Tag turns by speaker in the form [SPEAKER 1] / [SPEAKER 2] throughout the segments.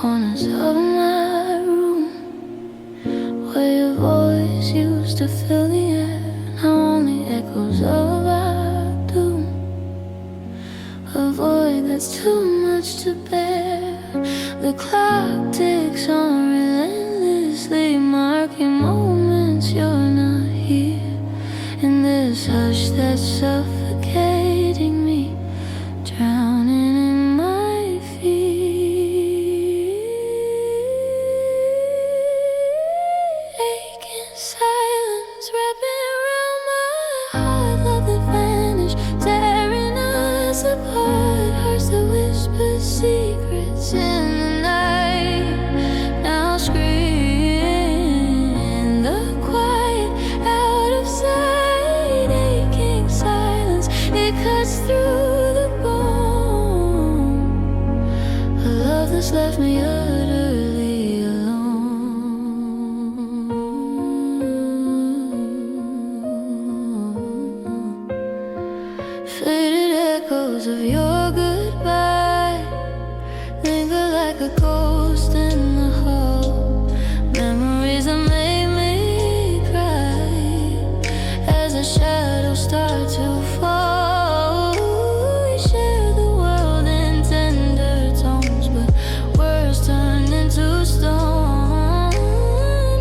[SPEAKER 1] corners of my room, where your voice used to fill the air, now only echoes of our doom. A void that's too much to bear. The clock ticks on relentlessly, marking moments you're not here. In this hush that's suffocating me, drowning in my feet. Aching silence wrapping around my heart, love that vanished, tearing us apart. Hearts that whisper secrets in the night, now scream in the quiet, out of sight. Aching silence, it cuts through the bone. A love that's left me utterly alone. Faded echoes of your goodbye linger like a ghost in the hall. Memories that made me cry as the shadows start to fall. We share the world in tender tones, but words turned into stone.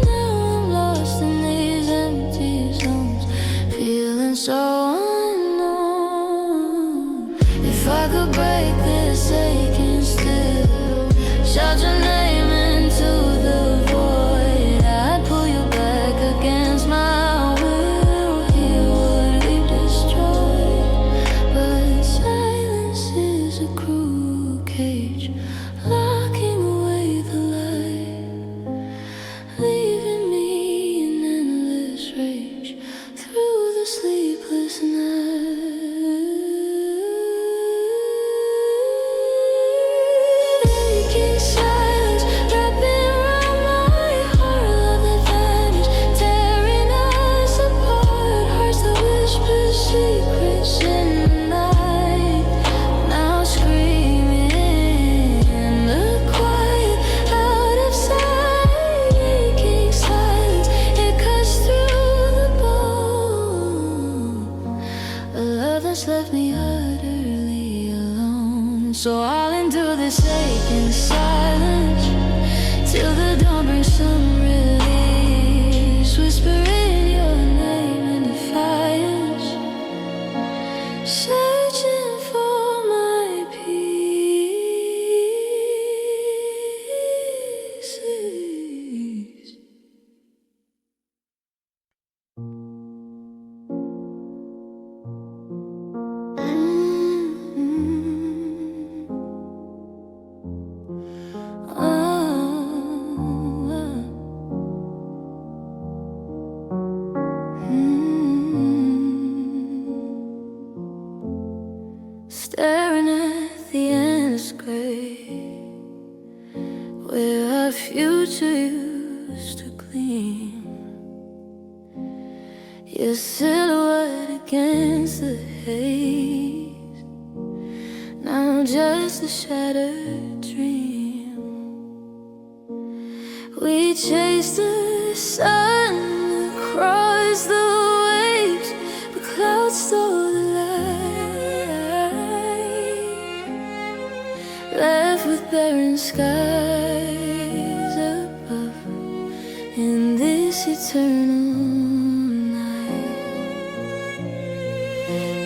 [SPEAKER 1] Now I'm lost in these empty zones, feeling so unknown. If I could break this aching still, shout your name into the void, I'd pull you back against my will, heal what we've destroyed. But silence is a cruel cage, locking away the light, leaving me in endless rage through the sleepless night. Aching silence wrapping around my heart, love that vanished, tearing us apart. Hearts that whisper secrets in the night, now screaming in the quiet, out of sight. Aching silence, it cuts through the bone. A love that's left me utterly alone. So I'll endure this aching silence till the dawn brings some release. Whispering your name in defiance, searching for my pieces. Staring at the endless gray, where our future used to gleam. Your silhouette against the haze, now just a shattered dream. We chased the sun across the waves, but clouds stole the light, left with barren skies above in this eternal night.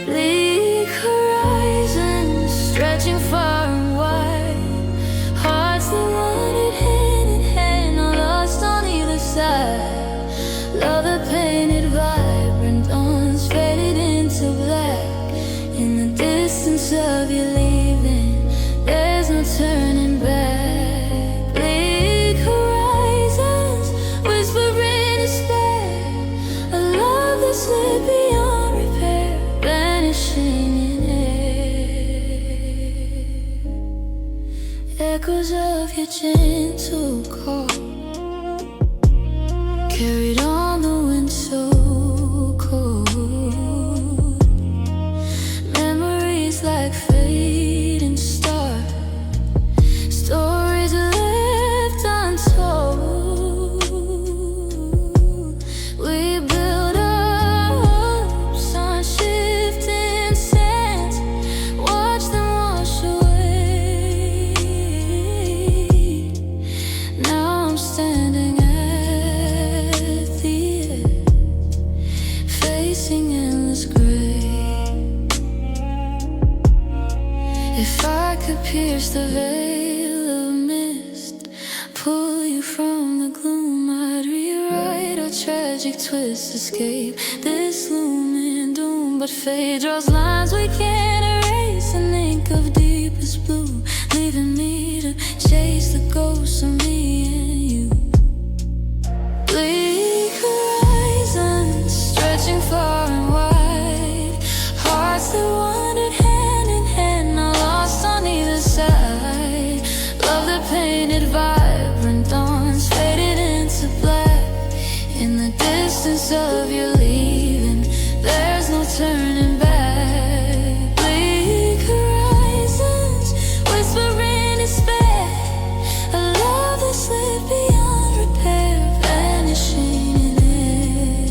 [SPEAKER 1] Bleak horizons stretching far and wide, hearts that wandered hand in hand, all lost on either side. Love that painted vibrant dawns faded into black. In the distance of your leaving, there's no turning back. Bleak horizons whispering despair, from the gloom, I'd rewrite our tragic twist, escape this looming doom. But fate draws lines we can't erase, an ink of deepest blue, leaving me to chase the ghosts of me and you. Bleak horizons stretching far and wide, hearts that wandered hand in hand, now lost on either side. Love that painted vibrant dawns faded into black. In the distance of your leaving, there's no turning back. Bleak horizons whispering despair, a love that slipped beyond repair, vanishing in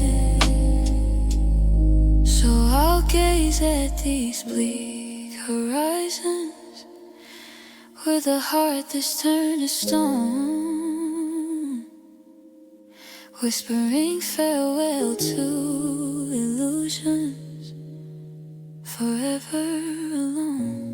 [SPEAKER 1] air. So I'll gaze at these bleak horizons with a heart that's turned to stone, whispering farewell to illusions, forever alone.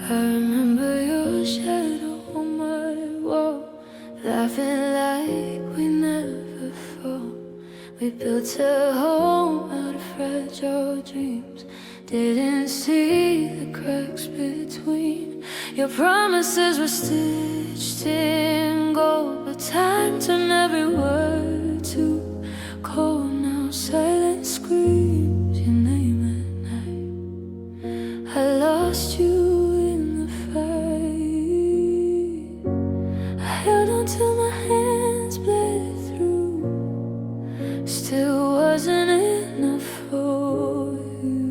[SPEAKER 1] I remember your shadow on my wall, laughing like we never fall. We built a home out of fragile dreams, didn't see the cracks between. Your promises were stitched in gold, but time turned every word to cold. Now silence screams your name at night. I lost you in the fight. I held on till my hands bled through, still wasn't enough for you.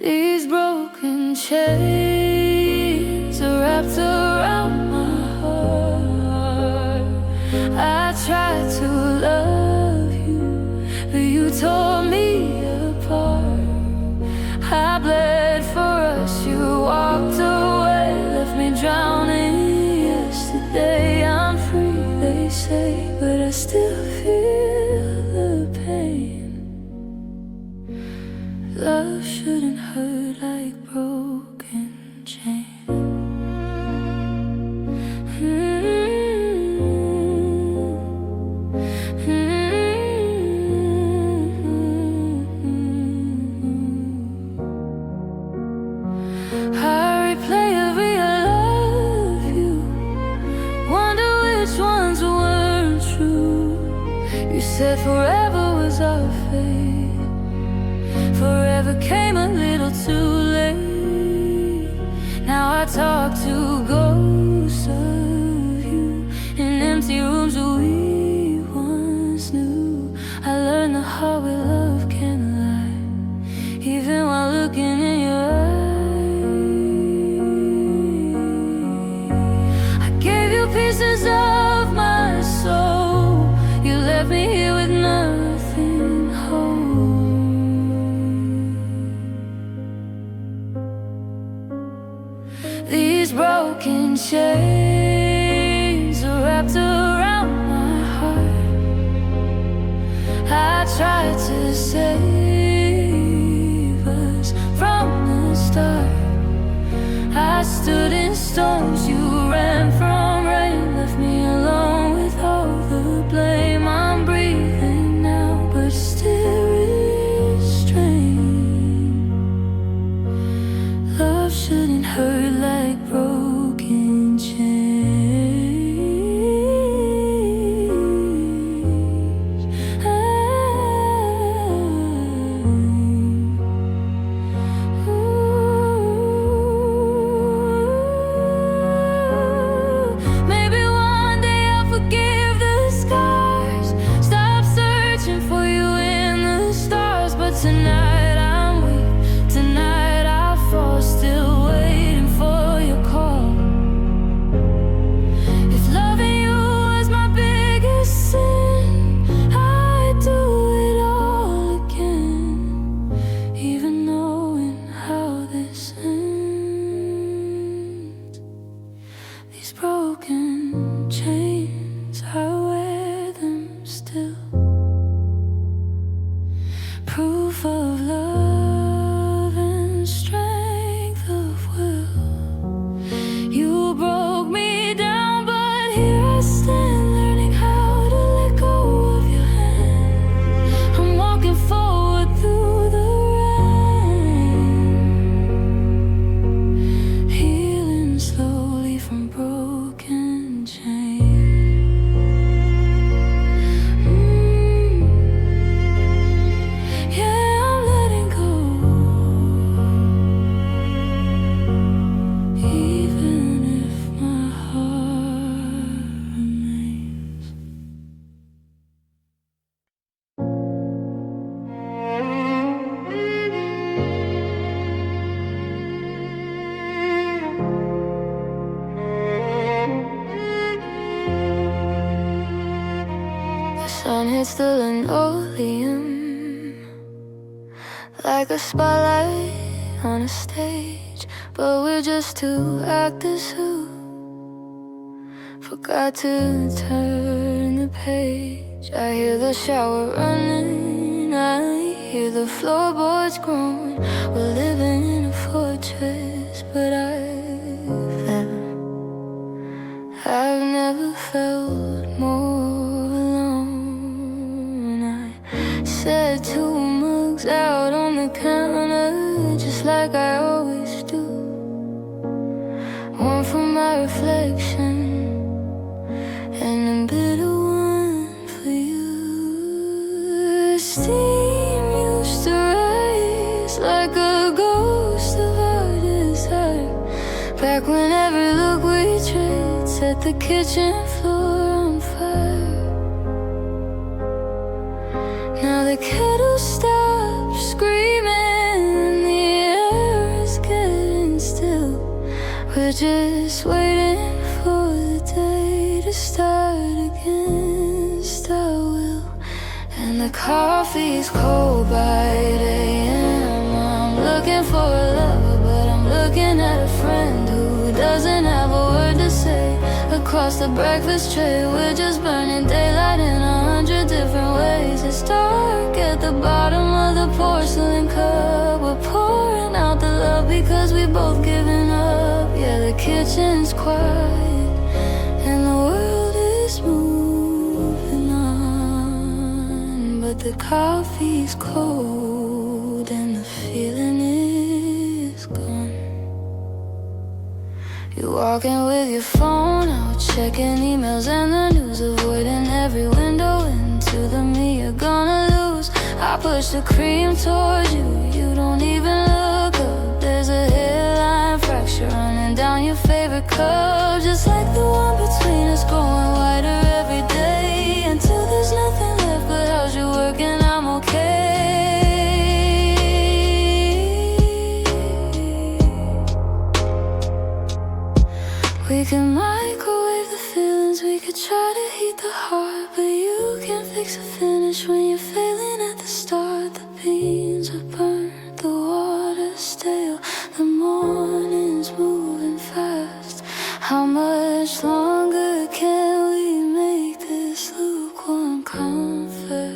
[SPEAKER 1] These broken chains are wrapped around my heart. I tried to love you, but you tore me apart. I bled for us, you walked away, left me drowning yesterday. I'm free, they say, but I still feel the pain. Love shouldn't hurt like broken chains. I replay every I love you, wonder which ones weren't true. You said forever was our fate, forever came a little too late. Now I talk to ghosts of you in empty rooms we once knew. I learned the hard way love can lie, even while looking in your eyes. I gave you pieces of my soul, you left me here with nothing whole. These broken chains are wrapped around my heart. I tried to save us from the start. I stood in storms, you ran from rain, left me alone with all the blame. I'm breathing now, but still restrained. Love shouldn't hurt like broken chains. Maybe one day I'll forgive the scars, stop searching for you in the stars. But tonight I'm weak, tonight I fall, still waiting for hits the linoleum like a spotlight on a stage. But we're just two actors who forgot to turn the page. I hear the shower running, I hear the floorboards groan. We're living in a fortress, but I've never felt more alone. I set two mugs out on the counter, just like I always do. One for my reflection and a bitter one for you. Steam used to rise like a ghost of our desire, back when every look we trade set the kitchen floor on fire. Now the kettle stops screaming, the air is getting still. We're just waiting for the day to start against our will. And the coffee's cold by 8 a.m. I'm looking for a lover, but I'm looking at a friend who doesn't have a word to say. Across the breakfast tray, we're just burning daylight in 100 different ways. It's dark at the bottom of the porcelain cup. We're pouring out the love because we both given up. Yeah, the kitchen's quiet and the world is moving on, but the coffee's cold and the feeling is gone. You're walking with your phone out, checking emails and the news, avoiding every window into the me you're gonna lose. I push the cream towards you, you don't even look up. There's a hairline fracture running down your favorite cup, just like the one between us, growing wider every day, until there's nothing left but how's you working, I'm okay. We can microwave the feelings, we could try to heat the heart, but you can't fix a finish when you're failing at the start. The beans are burnt, the water's stale, the morning's moving fast. How much longer can we make this lukewarm comfort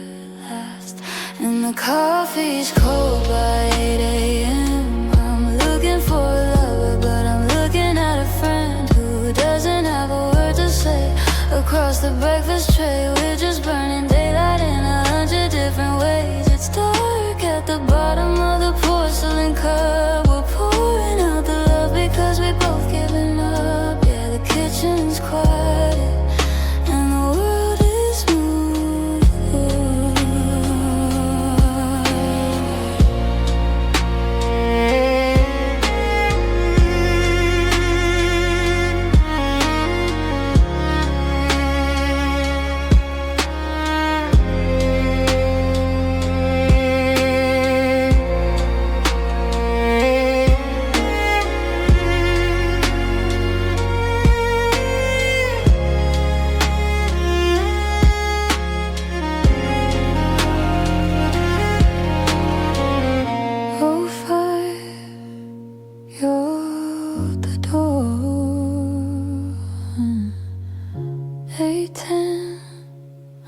[SPEAKER 1] last? And the coffee's cold by 8 a.m. I'm looking for a lover, but I'm looking at a friend who doesn't have a word to say. Across the breakfast tray, we're just burning daylight in 100 different ways. It's dark at the bottom of the porcelain cup. We're pouring out the love because we both given up. Yeah, the kitchen's quiet and the world is moving.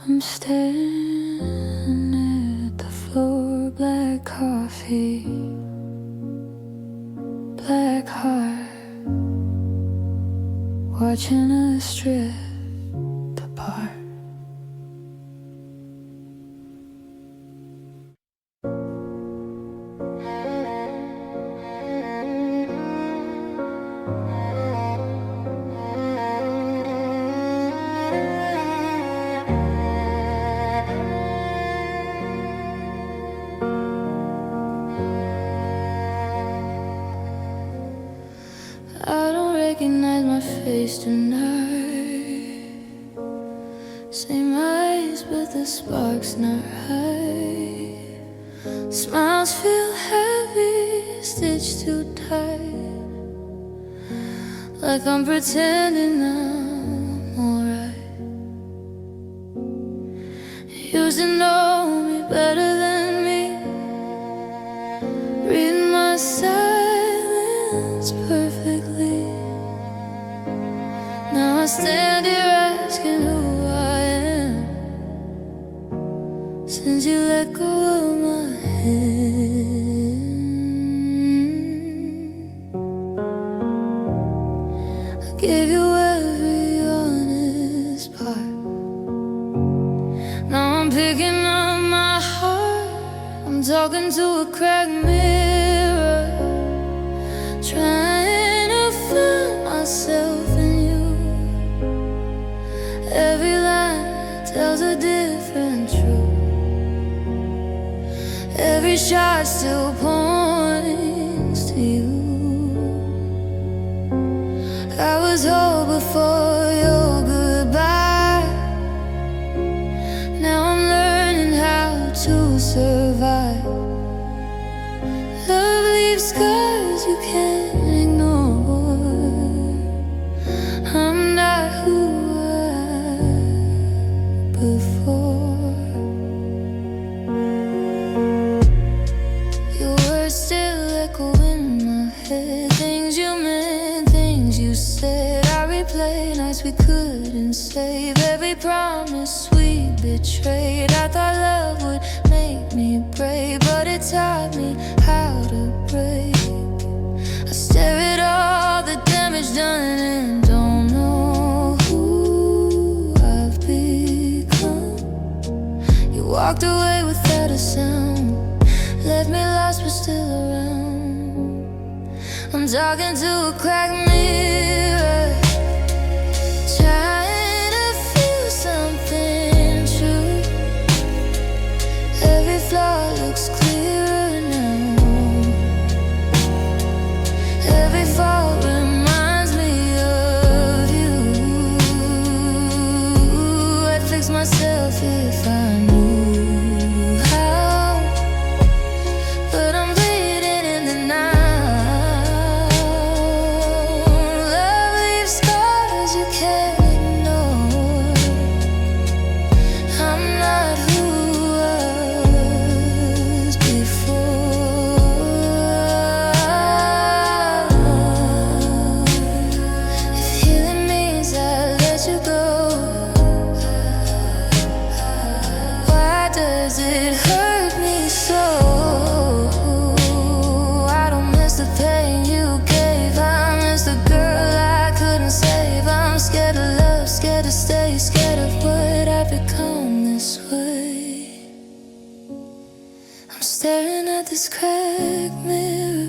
[SPEAKER 1] I'm staring at the floor, black coffee, black heart, watching us drift apart. I don't recognize my face tonight. Same eyes, but the spark's not right. Smiles feel heavy, stitched too tight, like I'm pretending I'm alright. You used to know me better than me, read my silence perfectly. Now I stand here asking who I am, since you let go of my hand. I gave you every honest part. Now I'm picking up my heart. I'm talking to a cracked mirror, trying to find myself in you. Every line tells a different truth. Every shot still points to you. I was whole before your goodbye. Now I'm learning how to survive. Love leaves scars you can't ignore. I'm not who I was before. Your words still echo in my head. Things you meant, things you said. I replay nights we couldn't save. Every promise we betrayed. I thought love would make me brave, but it taught me how to break. I stare at all the damage done and don't know who I've become. You walked away without a sound, left me lost but still around. I'm talking to a cracked mirror, trying to feel something true. Every flaw looks clearer now. Every fault reminds me of you. I'd fix myself if I knew how, but I'm bleeding in the night. Love leaves scars you can't ignore. I'm not who I was before. If healing means I let you go, why does it hurt me so? I don't miss the pain you gave. I miss the girl I couldn't save. I'm scared of love, scared to stay, scared of what I've become this way. I'm staring at this cracked mirror,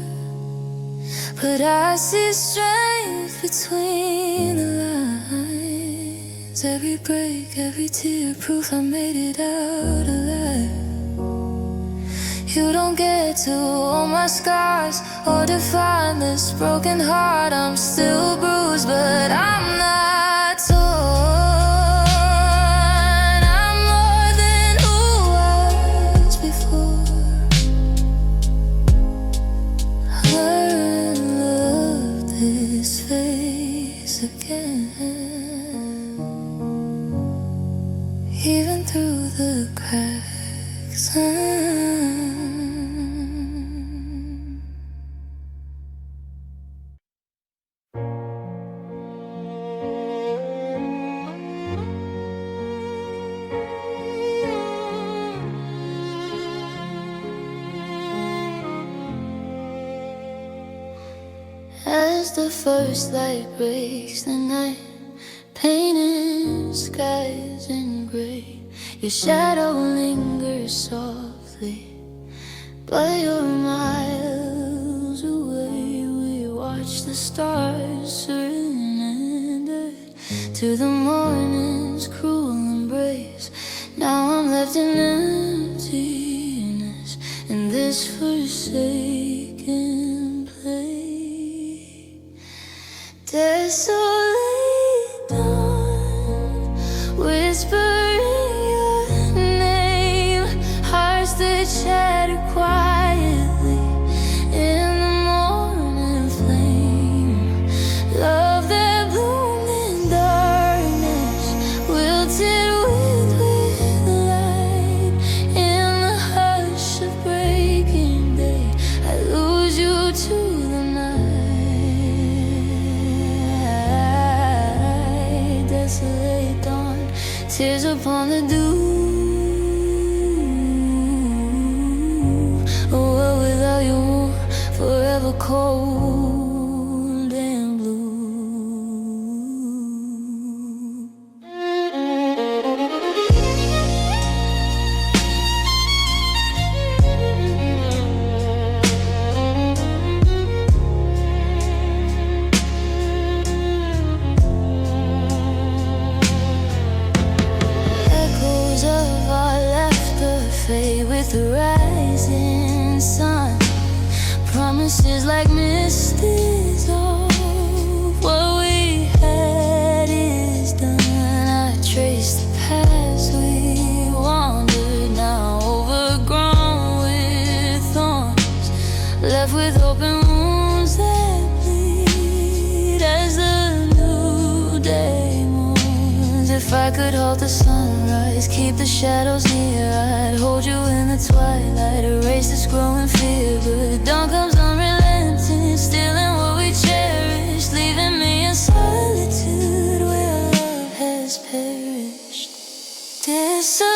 [SPEAKER 1] but I see strength between the lines. Every break, every tear, proof I made it out alive. You don't get to all my scars or define this broken heart. I'm still bruised, but I'm not torn. I'm more than who I was before. I learned to love this face again, even through the cracks. As the first light breaks the night, painting skies in gray, your shadow lingers softly, but you're miles away. We watch the stars surrender to the morning's cruel embrace. Now I'm left in emptiness in this forsaken place. Desolate dawn, whispering your name, hearts that shatter quietly in the morning flame. Love that bloomed in darkness, wilted with light. tears upon the dew. A world without you, forever cold and blue. Echoes of our laughter fade with the rising sun. Promises like mist dissolve. What we had is done. I trace the paths we wandered, now overgrown with thorns, left with open wounds that bleed as the new day moons. If I could halt the sunrise, keep the shadows near, I'd hold you in the twilight, erase this growing fear. But dawn comes unrelenting, stealing what we cherish, leaving me in solitude where love has perished. Desolation,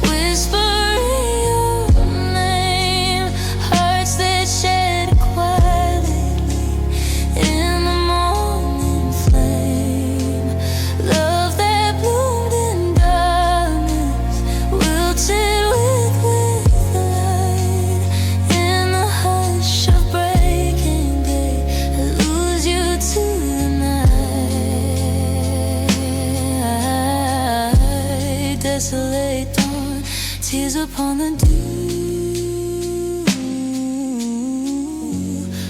[SPEAKER 1] whispering your name, hearts that shed quietly in the morning flame. Love that bloomed in darkness, wilted with the light. In the hush of breaking day, I lose you to the night. Desolate dawn, tears upon the dew.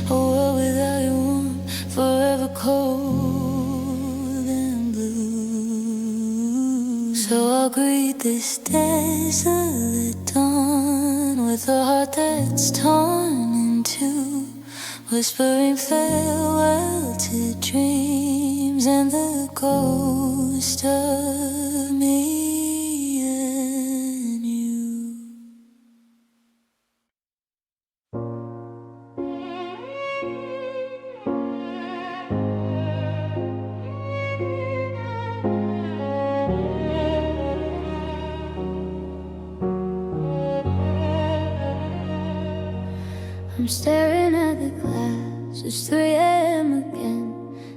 [SPEAKER 1] A world without your warmth, forever cold and blue. So I'll greet this desolate dawn with a heart that's torn in two, whispering farewell to dreams and the ghost of me and you. I'm staring at the glass, it's 3 a.m. again.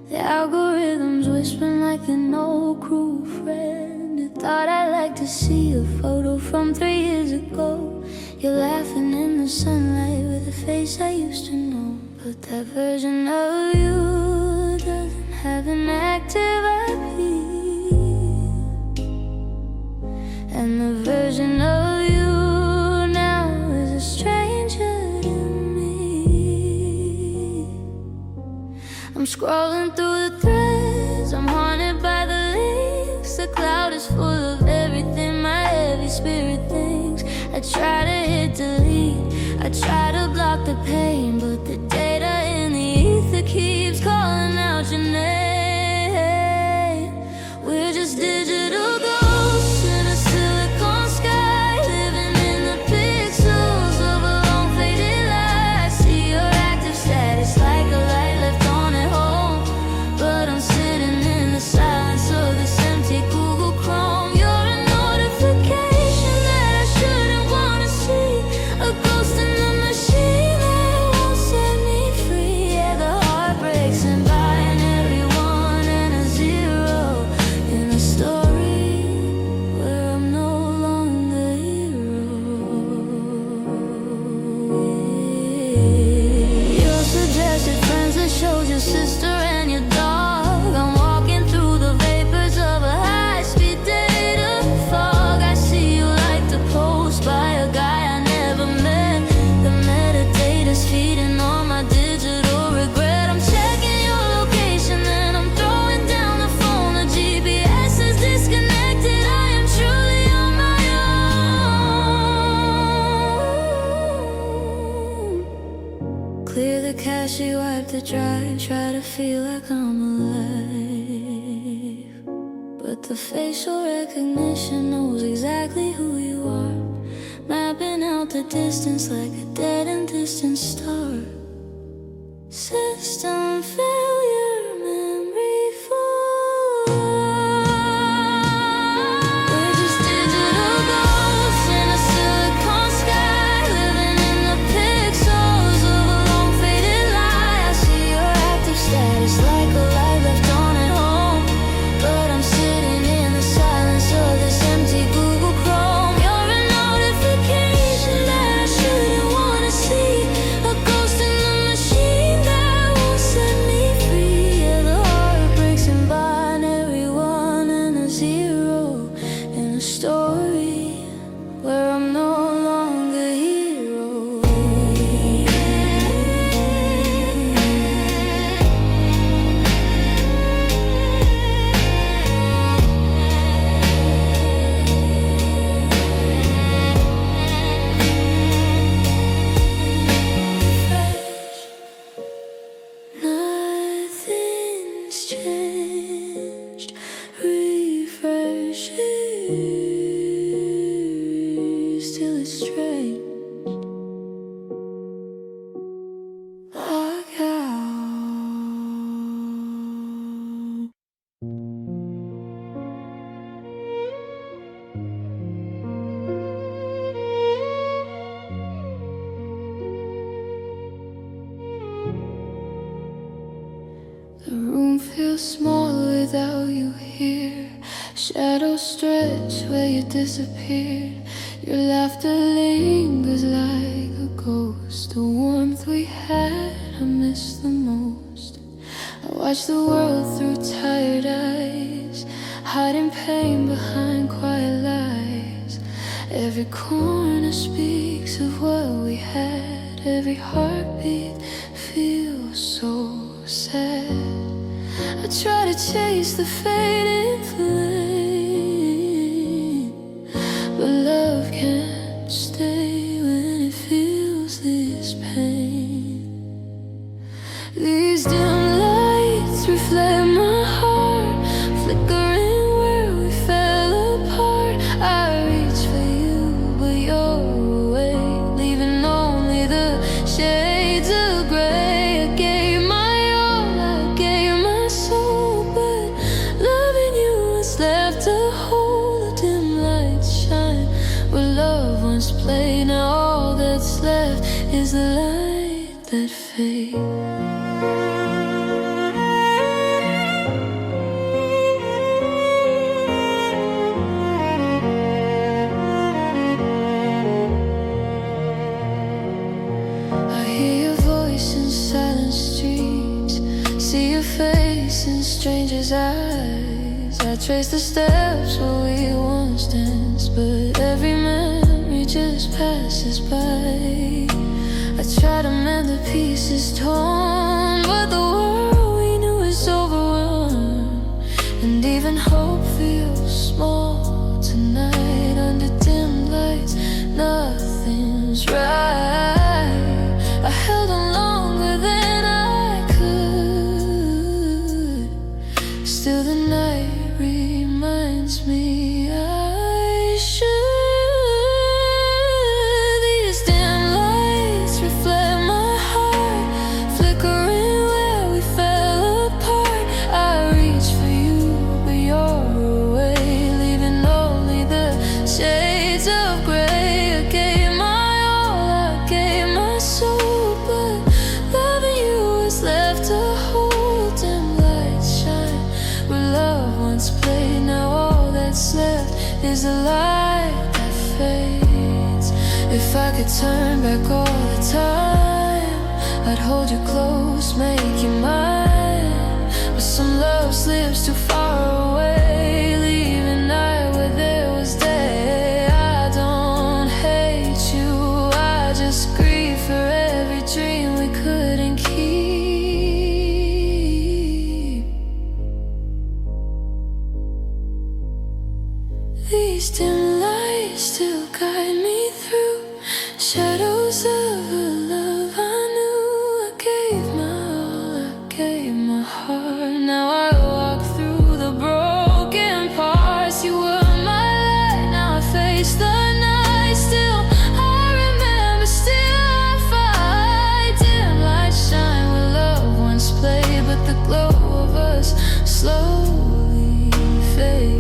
[SPEAKER 1] The algorithm's whispering like an old cruel friend. I thought I'd like to see a photo from 3 years ago. You're laughing in the sunlight with a face I used to know. But that version of you doesn't have an active IP. And the version of you now is a stranger to me. I'm scrolling through the threads, I'm haunted by the links. The cloud is full of everything my heavy spirit thinks. I try to hit delete, I try to block the pain, but the data in the ether keeps calling out your name. We're just digital ghosts in a silicon sky, living in the pixels of a long faded light. See your active status like a light left on at home, but I'm sitting in the silence of this empty Google Chrome. You're a notification that I shouldn't wanna see, a ghost in the machine that won't set me free. Yeah, the heart breaks in binary 1 and a 0 in a story where I'm no longer hero. Your suggested friends that showed your sister and your dog. I'm walking through the vapors of a high-speed data fog. I see you like to post by a guy I never met. The metadata's feeding on my digital regret. I'm checking your location, then I'm throwing down the phone. The GPS is disconnected, I am truly on my own. Clear the cache, wipe the drive, try to feel like I'm alive. But the facial recognition knows exactly who you are, mapping out the distance like a dead and distant star. System failure, memory full. small without you here. Shadows stretch where you disappeared. Your laughter lingers like a ghost. The warmth we had, I miss the most. I watch the world through tired eyes, hiding pain behind quiet lies. Every corner speaks of what we had. Every heartbeat feels so sad. I try to chase the fading flame, but love can't stay when it feels this pain. These dim lights reflect my heart, flickering where we fell apart. I reach for you, but you're away, leaving only the shades of gray. I gave my all, I gave my soul, but loving you is left to hold. The dim lights shine where love once played. Now all that's left is the light that fades. In strangers' eyes, I trace the steps where we once danced, but every memory just passes by. I try to mend the pieces torn, but the world we knew is overrun, and even hope feels small tonight. Under dim lights, nothing's right. I held on longer than I could. Still the night reminds me I should. These dim lights reflect my heart, flickering where we fell apart. I reach for you, but you're away, leaving only the shades of gray. I gave my all, I gave my soul, but loving you is left to hold. Dim lights shine where love once played. Now all that's left is a light that fades. If I could turn back all the time, I'd hold you close, make you mine. But some love slips too far away, leaving night where there was day. I don't hate you, I just grieve for every dream we couldn't keep. These dim lights still guide me through shadows of a love I knew. I gave my all, I gave my heart. Now I walk through the broken parts. You were my light, now I face the night. Still I remember, still I fight. Dim lights shine where love once played, but the glow of us slowly fades.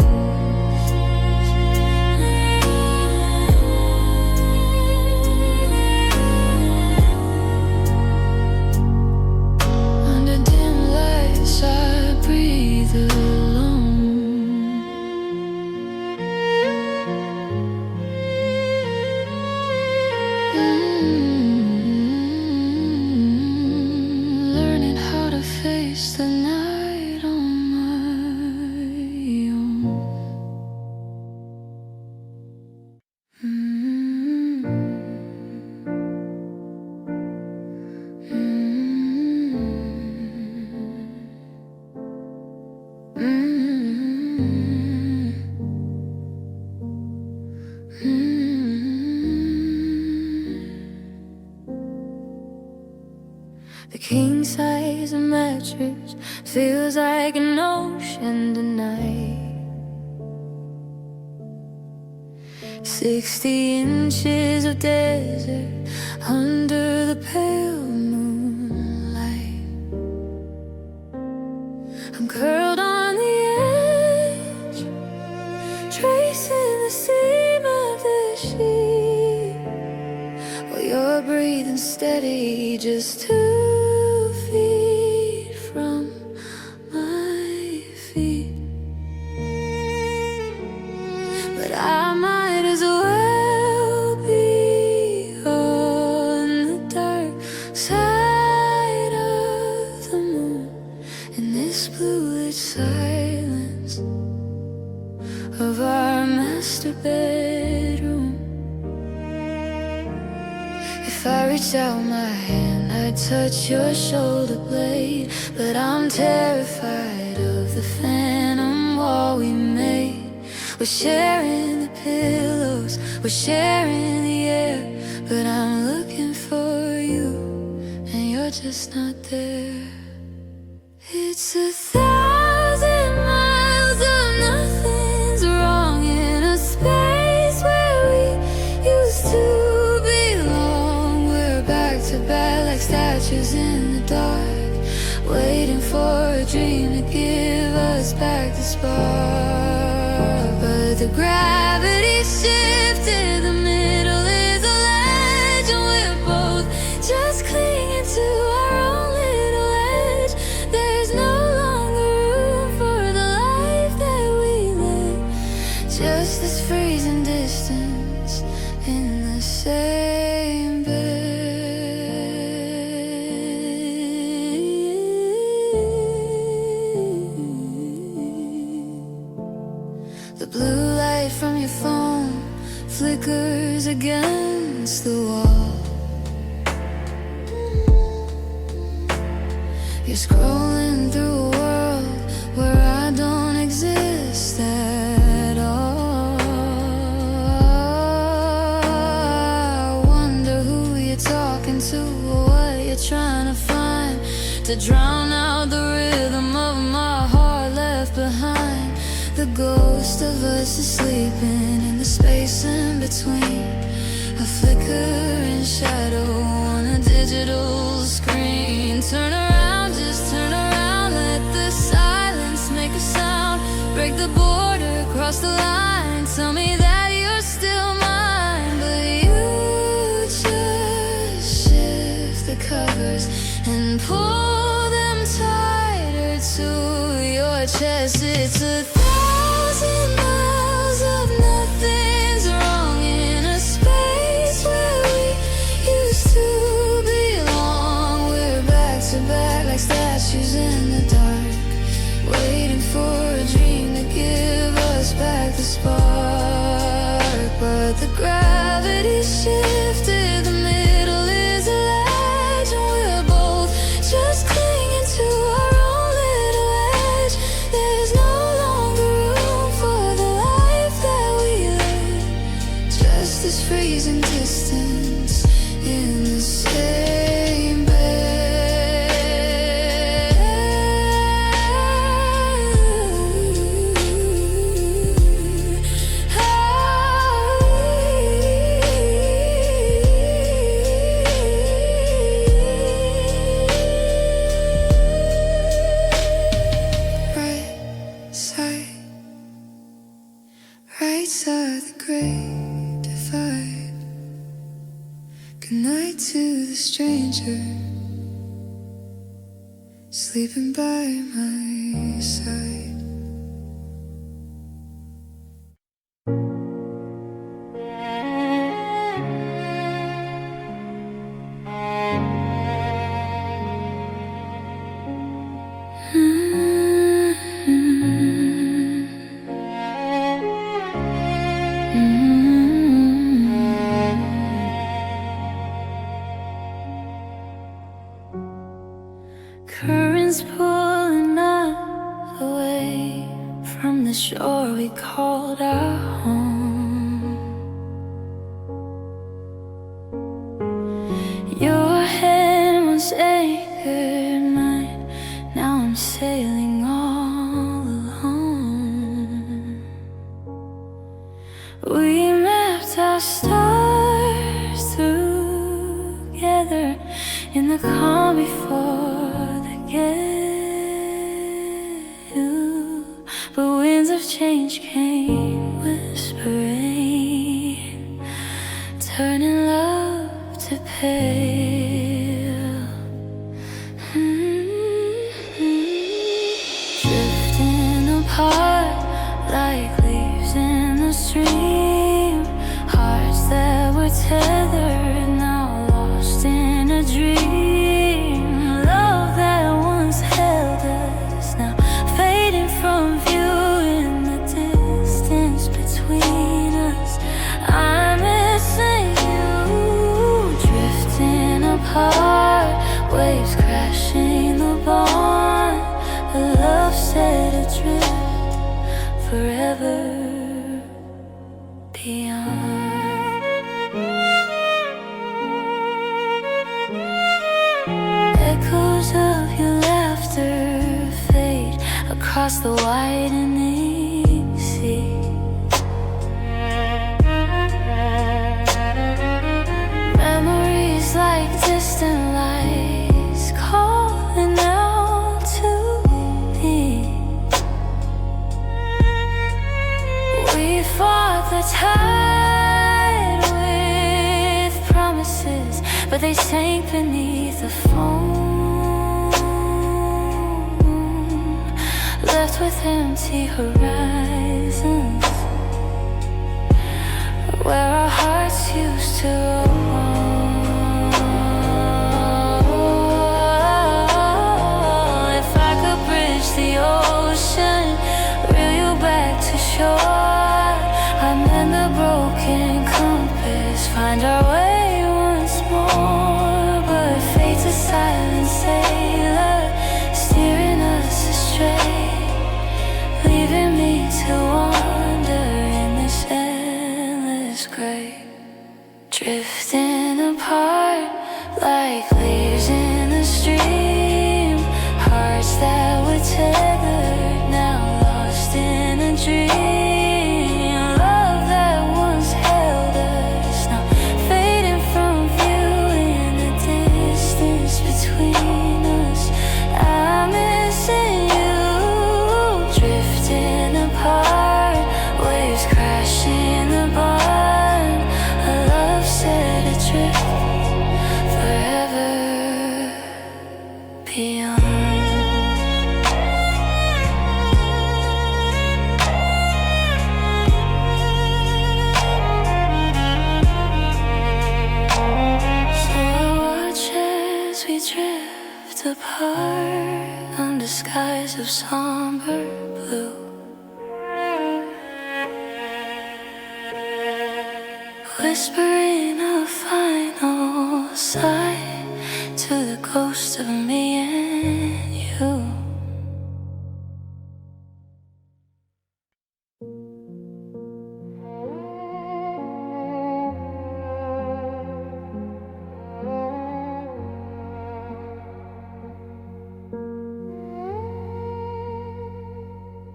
[SPEAKER 1] Face the night on my own. The king size mattress feels like an ocean tonight. 60 inches of desert under the pale moonlight. I'm curled on the edge, tracing the seam of the sheet, while you're breathing steady just 2 feet from my reach out my hand, I touch your shoulder blade, but I'm terrified of the phantom wall we made. We're sharing the pillows, we're sharing the air, but I'm looking for you, and you're just not there. It's 1,000 miles of nothing's wrong in a space where we used to belong. We're back to back like statues in the dark, waiting for a dream to give us back the spark. But the gravity shifted, the middle is a ledge, and we're both just clinging to our own little edge. There's no longer room for the life that we live, just this freezing distance in the same bed. The blue light from your phone flickers against the wall. You're scrolling through a world where I don't exist at all. I wonder who you're talking to or what you're trying to find to drown out the rhythm of my heart left behind. The ghost of us is sleeping in the space in between, a flickering shadow on a digital screen. Turn around, just turn around, let the silence make a sound. Break the border, cross the line, tell me that you're still mine. But you just shift the covers and pull them tighter to your chest. It's 1,000 miles of nothing's wrong in a space where we used to belong. We're back to back like statues in the dark, waiting for a dream to give us back the spark. But the gravity shifted, the middle is a ledge, and we're both just clinging to our own little edge. There's no longer room for the life that we live, just this freezing distance in the same bed. Right side, right side, the great divide. Good night to the stranger sleeping by my side. Currents pulling us away from the shore we called our home. Your hand was anchored, mine. Now I'm sailing all alone. We mapped our stars together in the calm before the gale. But winds of change came whispering, turning love to pale. Drifting apart like leaves in the stream. Hearts that were tethered, now lost in a dream. Love that once held us, now fading from view in the distance between us. I'm missing you, drifting waves crashing the bond, a love set adrift, forever beyond. Echoes of your laughter fade across the widening sea. Memories like distant lights calling out to me. We fought the tide with promises, but they sank beneath the foam, left with empty horizons where our hearts used to roam. If I could bridge the ocean, reel you back to shore, I'm in the broken compass, find our way once more. But fate's a silent sailor, steering us astray, leaving me to wander in this endless gray. Drifting apart like leaves in the stream, hearts that were tethered now lost in a dream. Love that once held us now fading from view in the distance between us. I'm missing you, drifting apart, waves crashing the bond, a love set adrift, forever beyond. So I watch as we drift apart under skies of somber blue, whispering a final sigh to the ghost of me and you.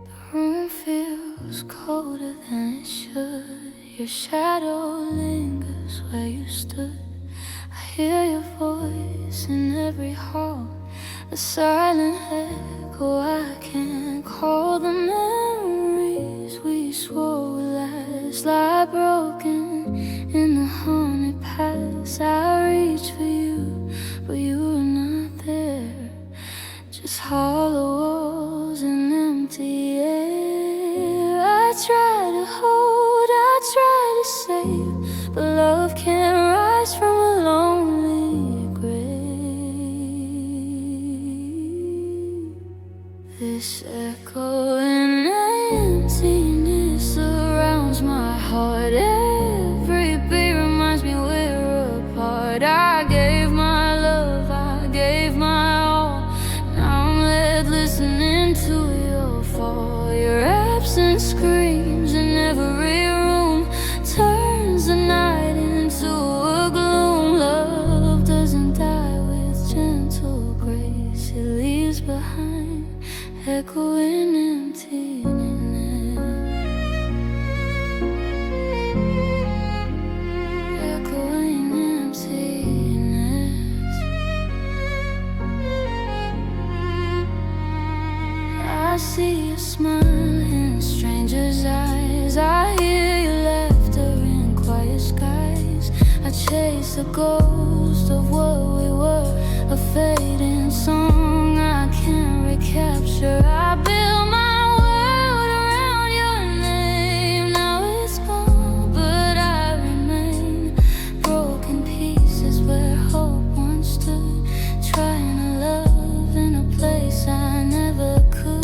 [SPEAKER 1] The room feels colder than it should. Your shadow lingers where you stood. I hear your voice in every hall, a silent echo I can't call. The memories we swore would last lie broken in the haunted past. I reach for you, but you were not there, just hollow walls and empty air. I try to hold, I try to save, but love can't rise from a lonely grave. This echoing emptiness surrounds my heart. Every beat reminds me we're apart. I gave my love, I gave my all. Now I'm led listening to your fall. Your absence screams in every room, turns the night into a gloom. Love doesn't die with gentle grace, it leaves behind echoing emptiness. Echoing emptiness. I see you smile in strangers' eyes, I hear your laughter in quiet skies. I chase the ghost of what we were, a fading song I can't recapture. I build my world around your name, now it's gone, but I remain. Broken pieces where hope once stood, trying to love in a place I never could.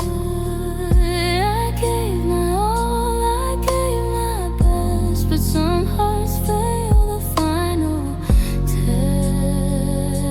[SPEAKER 1] I gave my all, I gave my best, but some hearts fail the final test.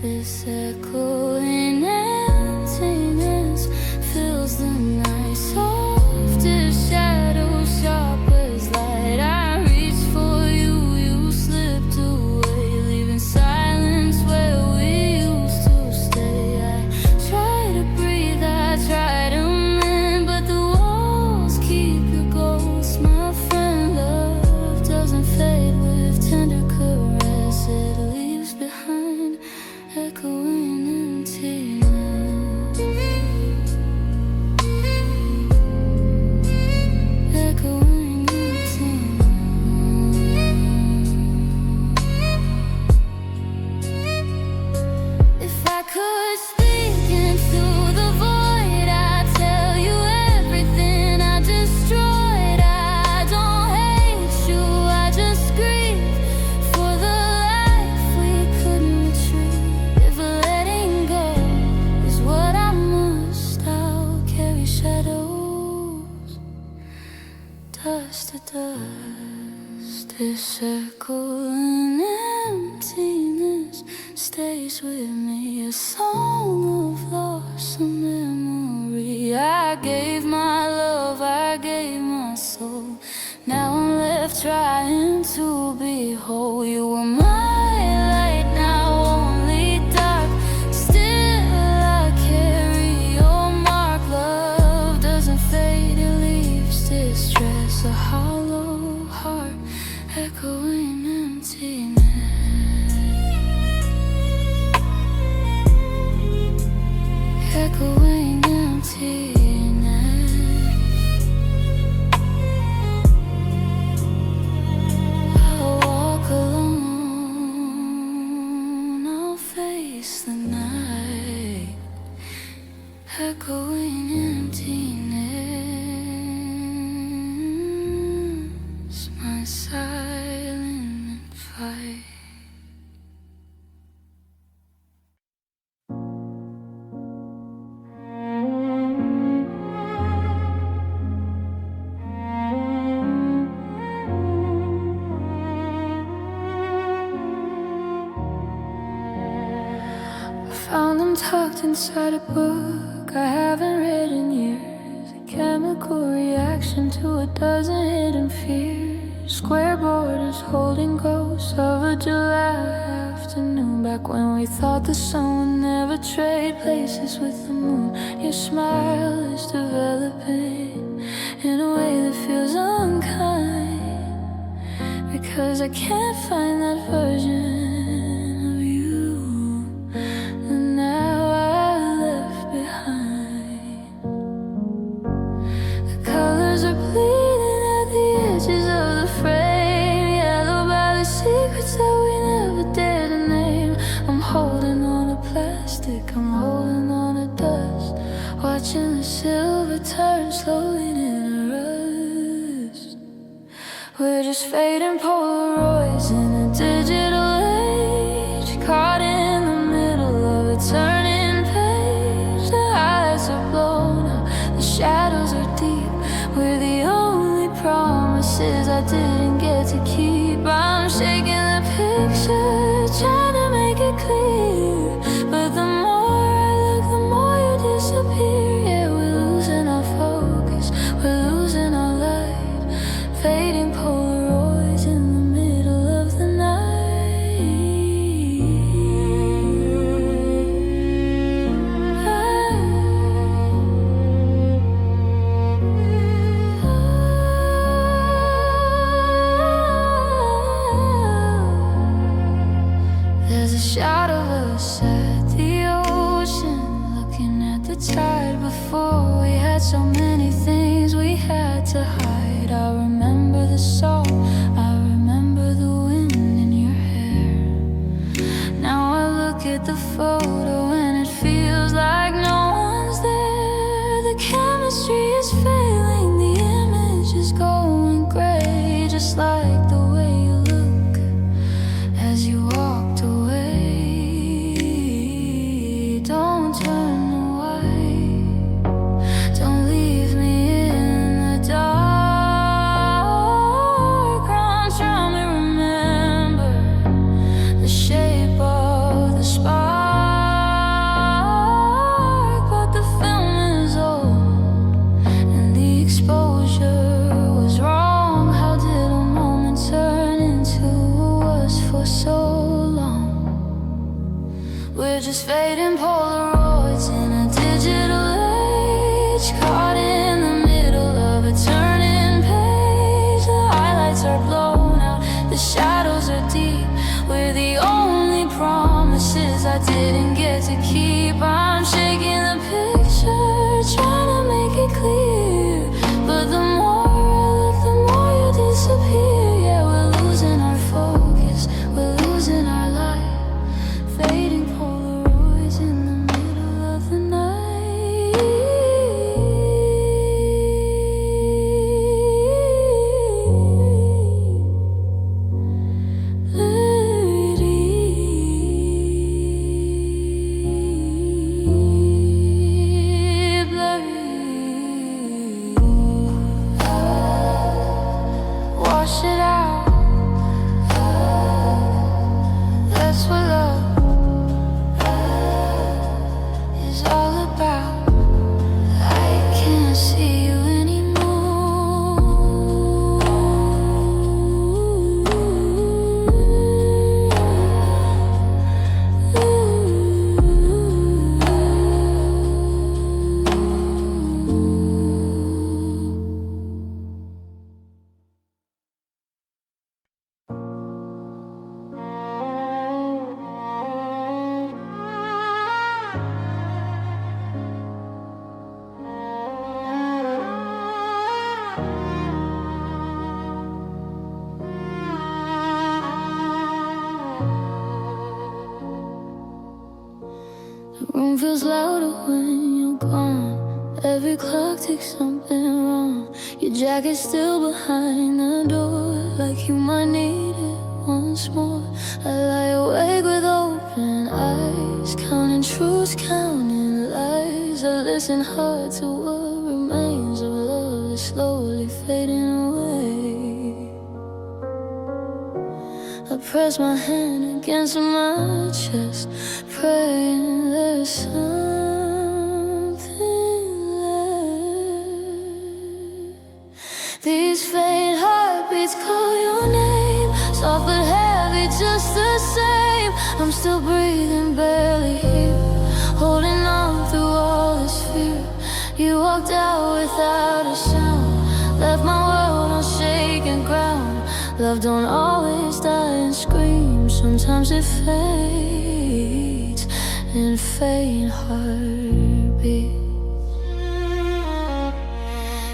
[SPEAKER 1] This echoing emptiness fills the night, soft as shadows, sharp as light. I reached for you, you slipped away, leaving silence where we used to stay. I try to breathe, I try to mend, but the walls keep your ghost. My friend, love doesn't fade with tender caress. It leaves behind echoing emptiness. Echoing emptiness. If I could speak into the void, I'd tell you everything I destroyed. I don't hate you, I just grieve for the life we couldn't retrieve. If letting go is what I must, I'll carry shadows, dust to dust. This echoing emptiness stays with me, a song of loss, a memory. I gave my love, I gave my soul. Now I'm left trying to be whole. You were my light, now only dark. Still I carry your mark. Love doesn't fade, it leaves distress. A hollow heart, echoing emptiness. Echoing emptiness. I'll walk alone, I'll face the night. Echoing emptiness, my silent fight. Found them tucked inside a book I haven't read in years. A chemical reaction to a dozen hidden fears. Square borders holding ghosts of a July afternoon. Back when we thought the sun would never trade places with the moon. Your smile is developing in a way that feels unkind, because I can't find that version of you that now I left behind. The colors are bleeding at the edges of the frame, yellow by the secrets that we never dared to name. I'm holding on to plastic, I'm holding on to dust, watching the silver turn slowly into rust. We're just fading Polaroids in a digital age, caught in the middle of a turning page. The highlights are blown out, the shadows are deep. We're the only promises I didn't get to keep. I'm shaking the picture, trying to make it clear, but the more I look, the more you disappear. Yeah, we're losing our focus, we're losing our light, fading Polaroids in the middle of the night. There's a shot of us at the ocean, looking at the tide. Before we had so many things we had to hide. I remember the song, I remember the wind in your hair. Now I look at the photo and it feels like no one's there. The chemistry is failing, the image is going gray, just like the way you look as you walked away. Don't turn away, don't leave me in the dark. I'm trying to remember the shape of the spark. just fading Polaroids in a digital age, caught in the middle of a turning page. The highlights are blown out, the shadows are deep. We're the only promises I didn't get to keep. I'm shaking the picture, trying to make it clear, but the more I look, the more you disappear. Yeah, we're losing our focus, we're losing our light, fading Polaroids in the middle of the night. Wash it out, that's what love is all about. I can't see you The room feels louder when you're gone. Every clock ticks something wrong. Your jacket's still behind the door, like you might need it once more. I lie awake with open eyes, counting truths, counting lies. I listen hard to what remains of love that's slowly fading away. I press my hand against my chest, praying there's something left. These faint heartbeats call your name, soft but heavy just the same. I'm still breathing, barely here, holding on through all this fear. You walked out without a sound, left my world on shaking ground. Love don't always die and scream, sometimes it fades in faint heartbeats.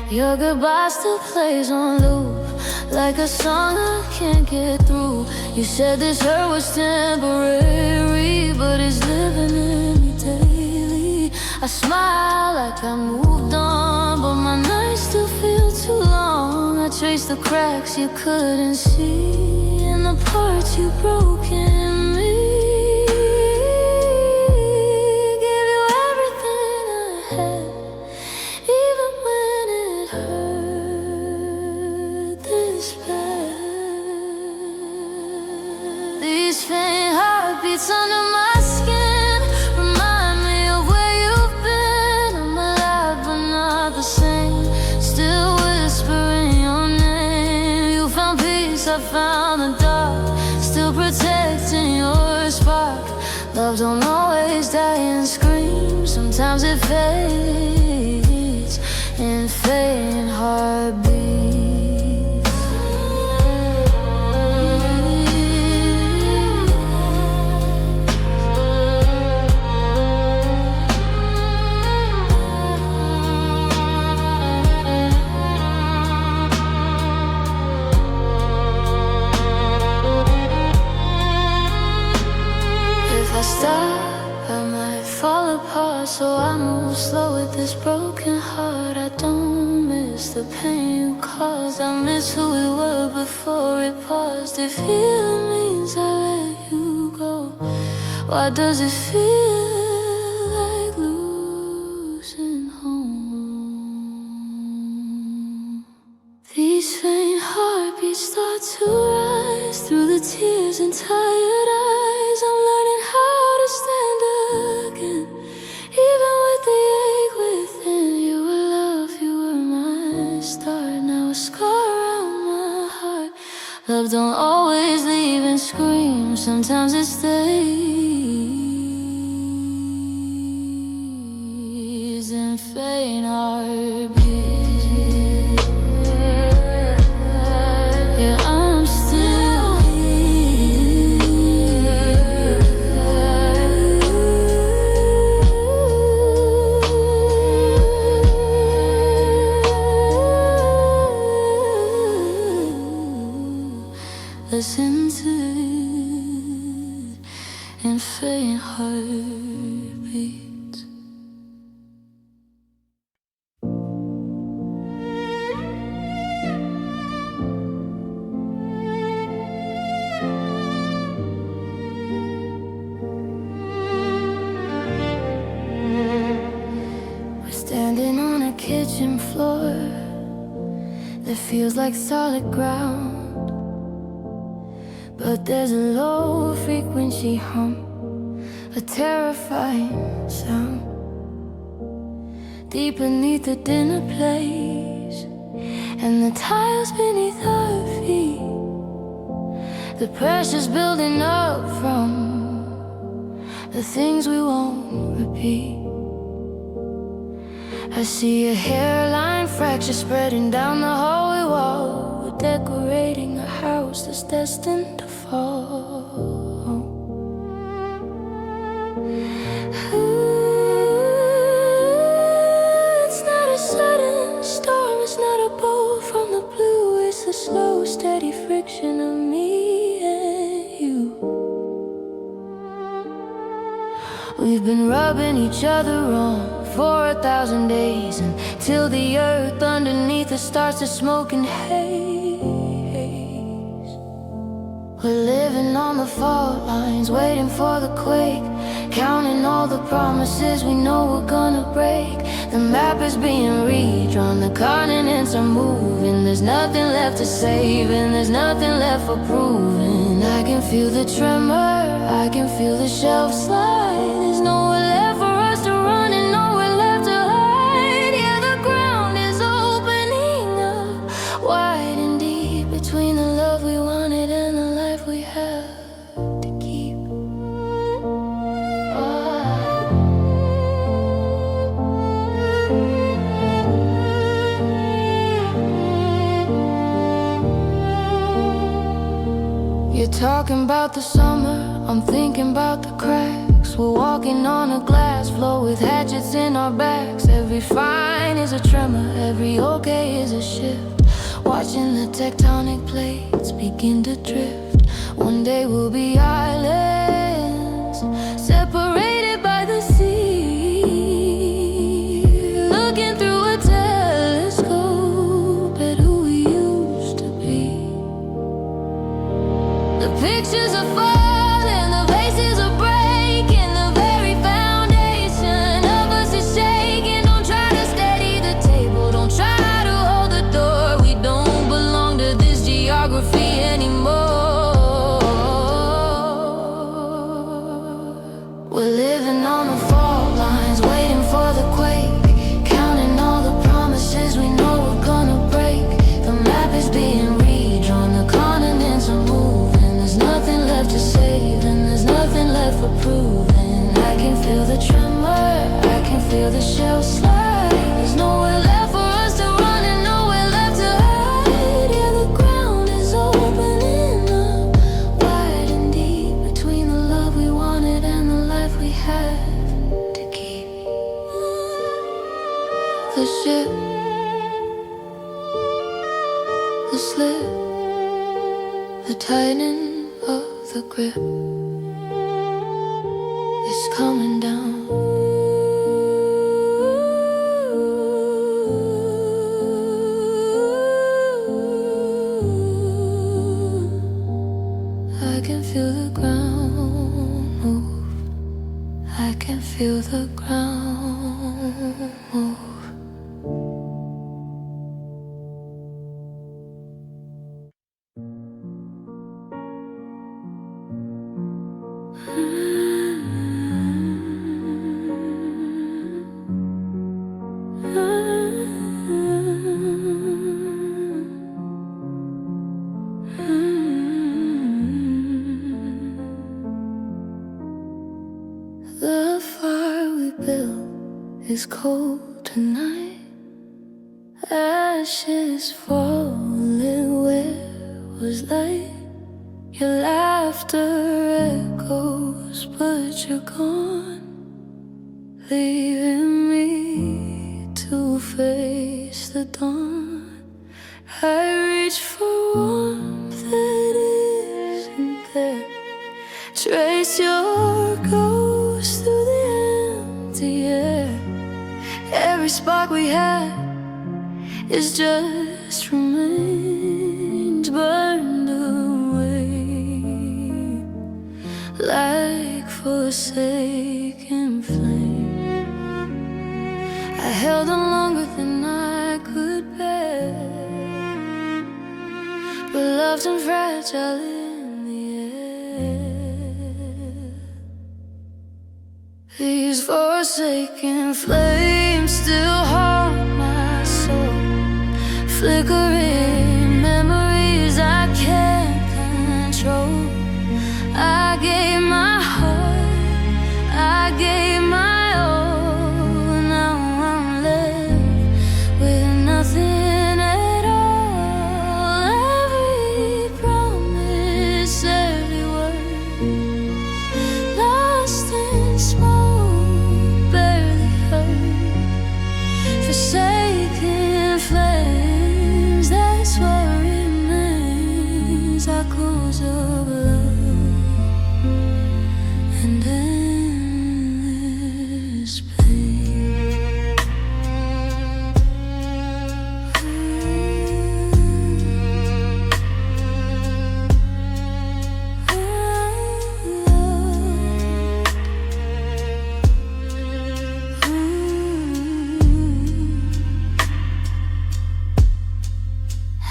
[SPEAKER 1] Your goodbye still plays on loop, like a song I can't get through. You said this hurt was temporary, but it's living in me daily. I smile like I moved on, but my nights still feel too long. I trace the cracks you couldn't see, and the parts you broke in me. Gave you everything I had, even when it hurt this bad. These faint heartbeats under my skin remind me of where you've been. I'm alive but not the same, still whispering your name. You found peace, I found the dark, still protecting your spark. Love don't always die and scream, sometimes it fades in faint heartbeats. If I stop, I might fall apart, so I move slow with this broken heart. I don't miss the pain you caused, I miss who we were before it paused. If healing means I let you go, why does it feel like losing home? These faint heartbeats start to rise through the tears and tired eyes. I'm learning how to stand again, even with the ache within. You were love, you were my start, now a scar around my heart. Love don't always leave and scream, sometimes it stays faint heartbeat. Yeah, I'm still here. Listen to and faint heartbeats. We're standing on a kitchen floor that feels like solid ground. But there's a low frequency hum, a terrifying sound. Deep beneath the dinner place, and the tiles beneath our feet, the pressure's building up from the things we won't repeat. I see a hairline fracture spreading down the hallway wall. We're decorating a house that's destined to fall. It's not a sudden storm, it's not a bolt from the blue. It's the slow, steady friction of me and you. We've been rubbing each other wrong for 1,000 days, until the earth underneath us starts to smoke and haze. We're living on the fault lines, waiting for the quake, counting all the promises we know we're gonna break. The map is being redrawn, the continents are moving. There's nothing left to save and there's nothing left for proving. I can feel the tremor, I can feel the shelf slide. There's nowhere left for us to run and nowhere left to hide. Yeah, the ground is opening up wide and deep between the love we wanted and the life we have to keep. You're talking about the summer, I'm thinking about the cracks. We're walking on a glass floor with hatchets in our backs. Every fine is a tremor, every okay is a shift. Watching the tectonic plates begin to drift. One day we'll be islands, separated by the sea. Looking through a telescope at who we used to be. The pictures are falling, the vases are breaking, the very foundation of us is shaking. Don't try to steady the table, don't try to hold the door. We don't belong to this geography anymore. We're living on the fault lines, waiting for the quake, counting all the promises we know we're gonna break. The map is being redrawn, the continents are moving. There's nothing left to save and there's nothing left for proving. I can feel the tremor, I can feel the shell slide. There's nowhere left for us to run and nowhere left to hide. Yeah, the ground is opening up wide and deep between the love we wanted and the life we have to keep. The ship, the slip, the tightening of the grip is coming down. I can feel the ground move, I can feel the ground move. The fire we built is cold at night, ashes falling where was light. Your laughter echoes, but you're gone, leaving me to face the dawn. I reach for warmth that isn't there, trace your ghost through the empty air. Every spark we had is just remains burned away, like forsaken flame. I held on longer than I could bear, but love's and fragile in the air. These forsaken flames still haunt my soul, flickering memories I can't control. I gave my heart, I gave my all. Now I'm left with nothing at all. Every promise, every word, lost in smoke, barely heard. Forsaken flames, that's what remains. Echoes of love and endless pain.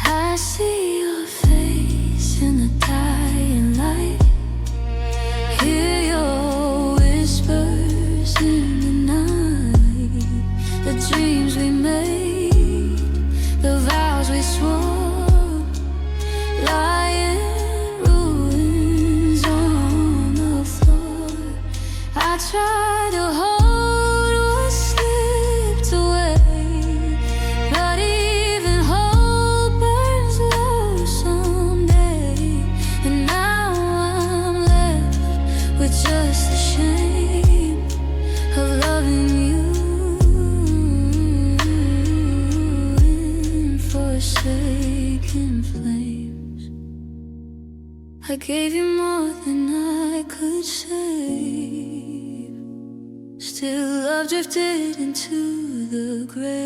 [SPEAKER 1] I see your face in the dying light, hear your whispers in the night. The dreams we made, the vows we swore, lie in ruins on the floor. I try to hold what slipped away, but even hope burns low someday. And now I'm left with just the shame of loving you in forsaken flames. I gave you more than I could save, still love drifted into the grave.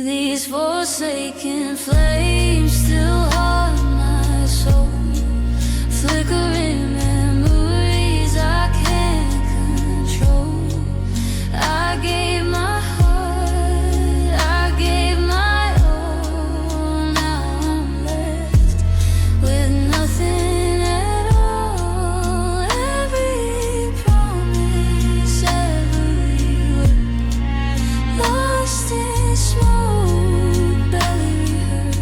[SPEAKER 1] These forsaken flames still haunt my soul, flickering memories I can't control. I gave my heart, I gave my all. Now I'm left with nothing at all. Every promise, every word, lost in smoke, barely heard.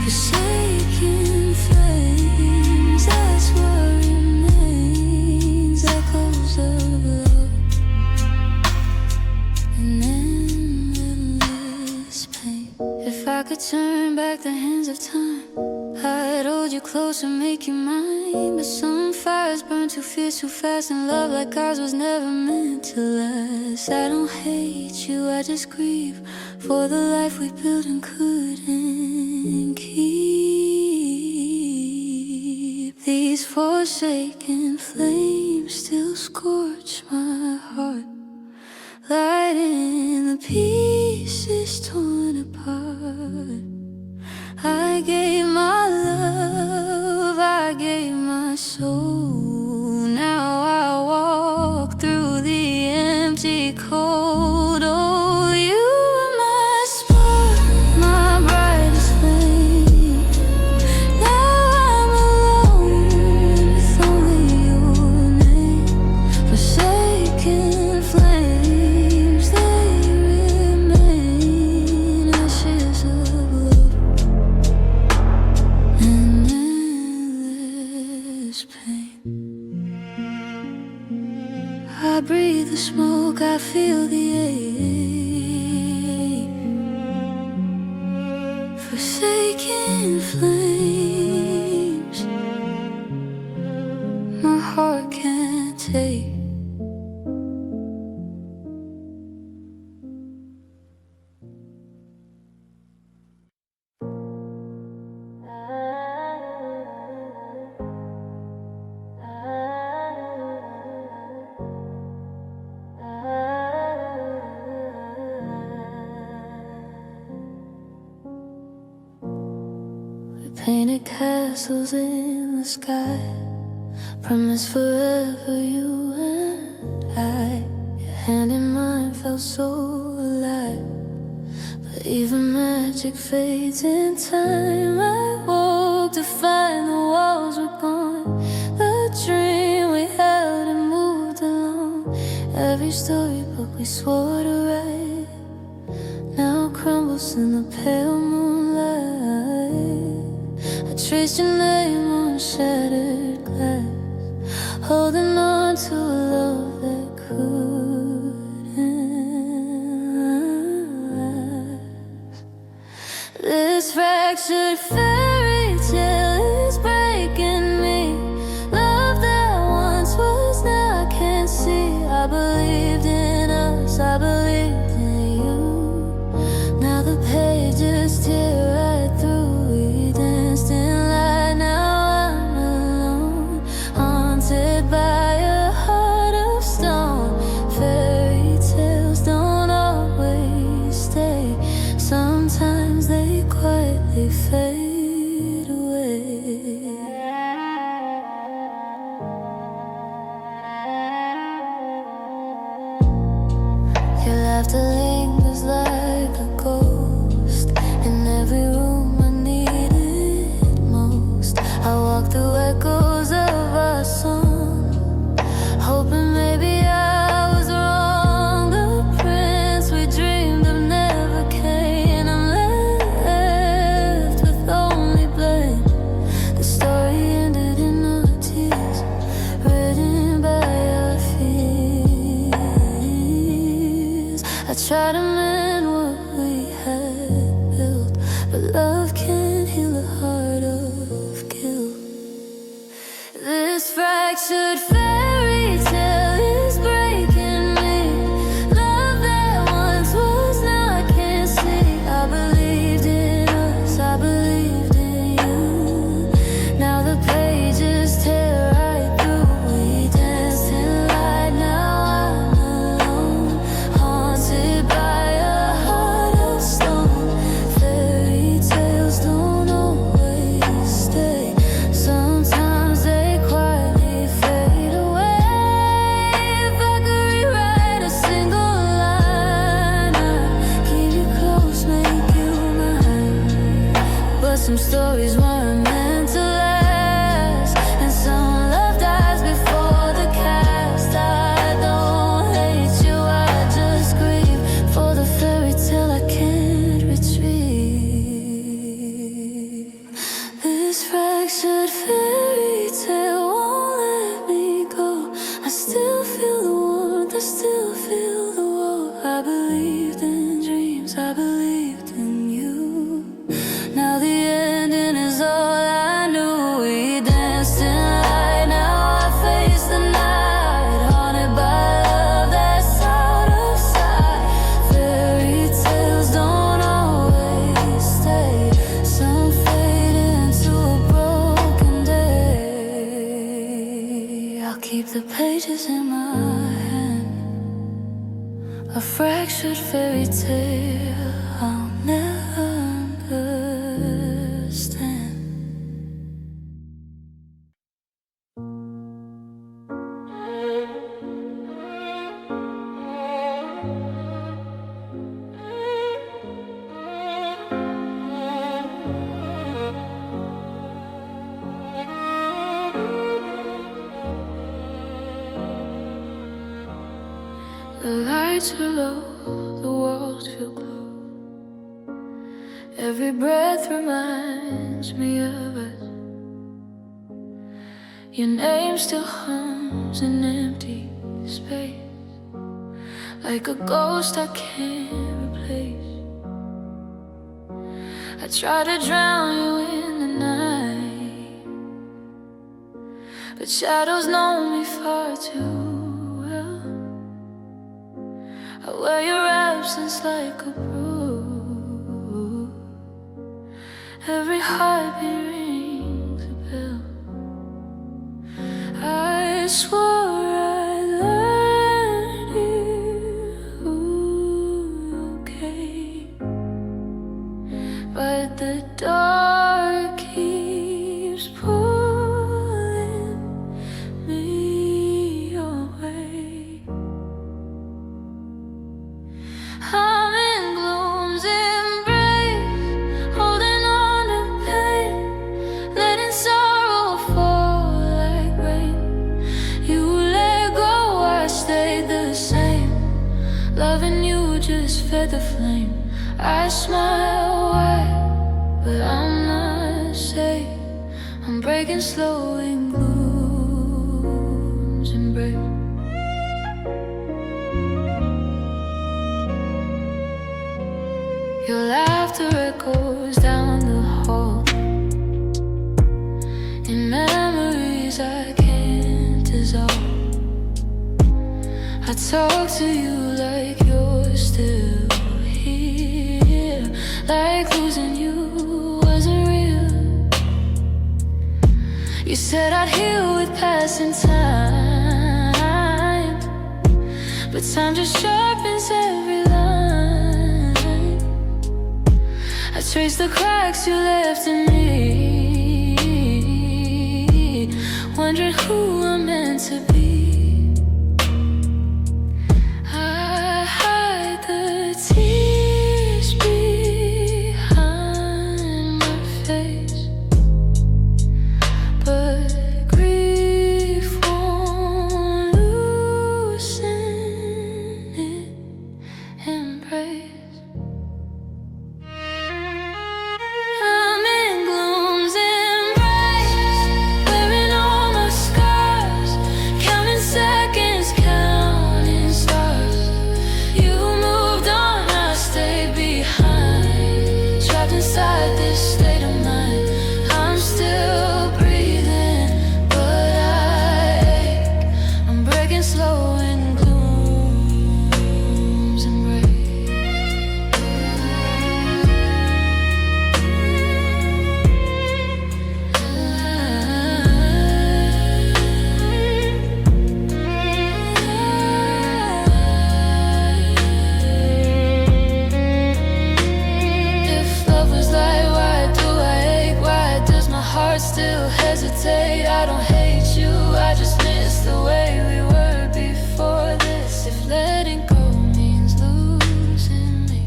[SPEAKER 1] Forsaken flames, that's what remains. Echoes of love and endless pain. If I could turn back the hands of time, I'd hold you close and make you mine. But some fires burn too fierce, too fast, and love like ours was never meant to last. I don't hate you, I just grieve for the life we built and couldn't keep. These forsaken flames still scorch my heart, lighting the pieces torn apart. I gave my love, I gave my soul. Now I walk through the empty cold. Oh, you are my spark, my brightest flame. Now I'm alone with only your name. Forsaken flames, they remain. Ashes of love and endless pain. I I breathe the smoke, I feel the ache. Forsaken flames my heart can't take. Painted castles in the sky, promised forever, you and I. Your hand in mine felt so alive, but even magic fades in time. I woke to find the walls were gone, the dream we held and moved along. Every storybook we swore to write now crumbles in the pale moonlight. Trace your name on shattered glass, holding on to a love that couldn't last. This fractured fairy tale is breaking me. Love that once was now I can't see. I believed in us, I believed in you. Now the pages tear right through. We danced in light, now I'm alone, haunted by a heart of stone. Fairy tales don't always stay, sometimes they quietly fade away. Your laughter lingers like a ghost in every room I needed most. I walk through echoes of our song, hoping maybe I was wrong. The prince we dreamed of never came. I'm left with only blame. The story ended in our tears, written by our fears. I try to mend what we had built, but love can't heal a heart of guilt. This fractured fairy tale is breaking me. Love that once was now I can't see. I believed in us, I believed in you. Now the pages tear right through. We danced in light, now I'm alone, haunted by a heart of stone. Fairy tales don't always stay, sometimes they quietly fade away. If I could rewrite a single line, I'd keep you close, make you mine. But some stories weren't meant to last, and some love dies before the cast. I don't hate you, I just grieve for the fairy tale I can't retrieve. This fractured fairy tale won't let me go. I still feel the warmth, I still feel the war. I believed in dreams, I believed in you. Now the ending is all I knew. We danced in light, now I face the night, haunted by love that's out of sight. Fairy tales don't always stay, some fade into a broken day. I'll keep the pages in my hand, a fractured fairy tale I'll never understand. The lights are low, the walls feel cold. Every breath reminds me of us. Your name still hums in empty space. like a ghost I can't replace. I try to drown you in the night, but shadows know me far too well. I wear your absence like a bruise. Every heartbeat rings a bell. I swore I'd let you okay, but the dark keeps pulling me away. I'm in gloom's embrace, holding on to pain, letting sorrow fall like rain. You let go, I stayed the same. Loving you just fed the flame. I smile wide, but I'm not safe. I'm breaking slow in gloom's embrace. Your laughter echoes down the hall, in memories I can't dissolve. I talk to you like you're still here, like losing you wasn't real. You said I'd heal with passing time, but time just sharpens every line. I trace the cracks you left in me, wondering who I'm meant to be. I hide the tears behind my face, but grief won't loosen its embrace. I'm in gloom's embrace, wearing all my scars, counting seconds, counting stars. You moved on, I stayed behind, trapped inside this state of mind. I'm still breathing, but I ache. I'm breaking slow in gloom's embrace. If love was like, why do I ache? Why does my heart still hesitate? I don't hate you, I just miss the way we were before this. If letting go means losing me,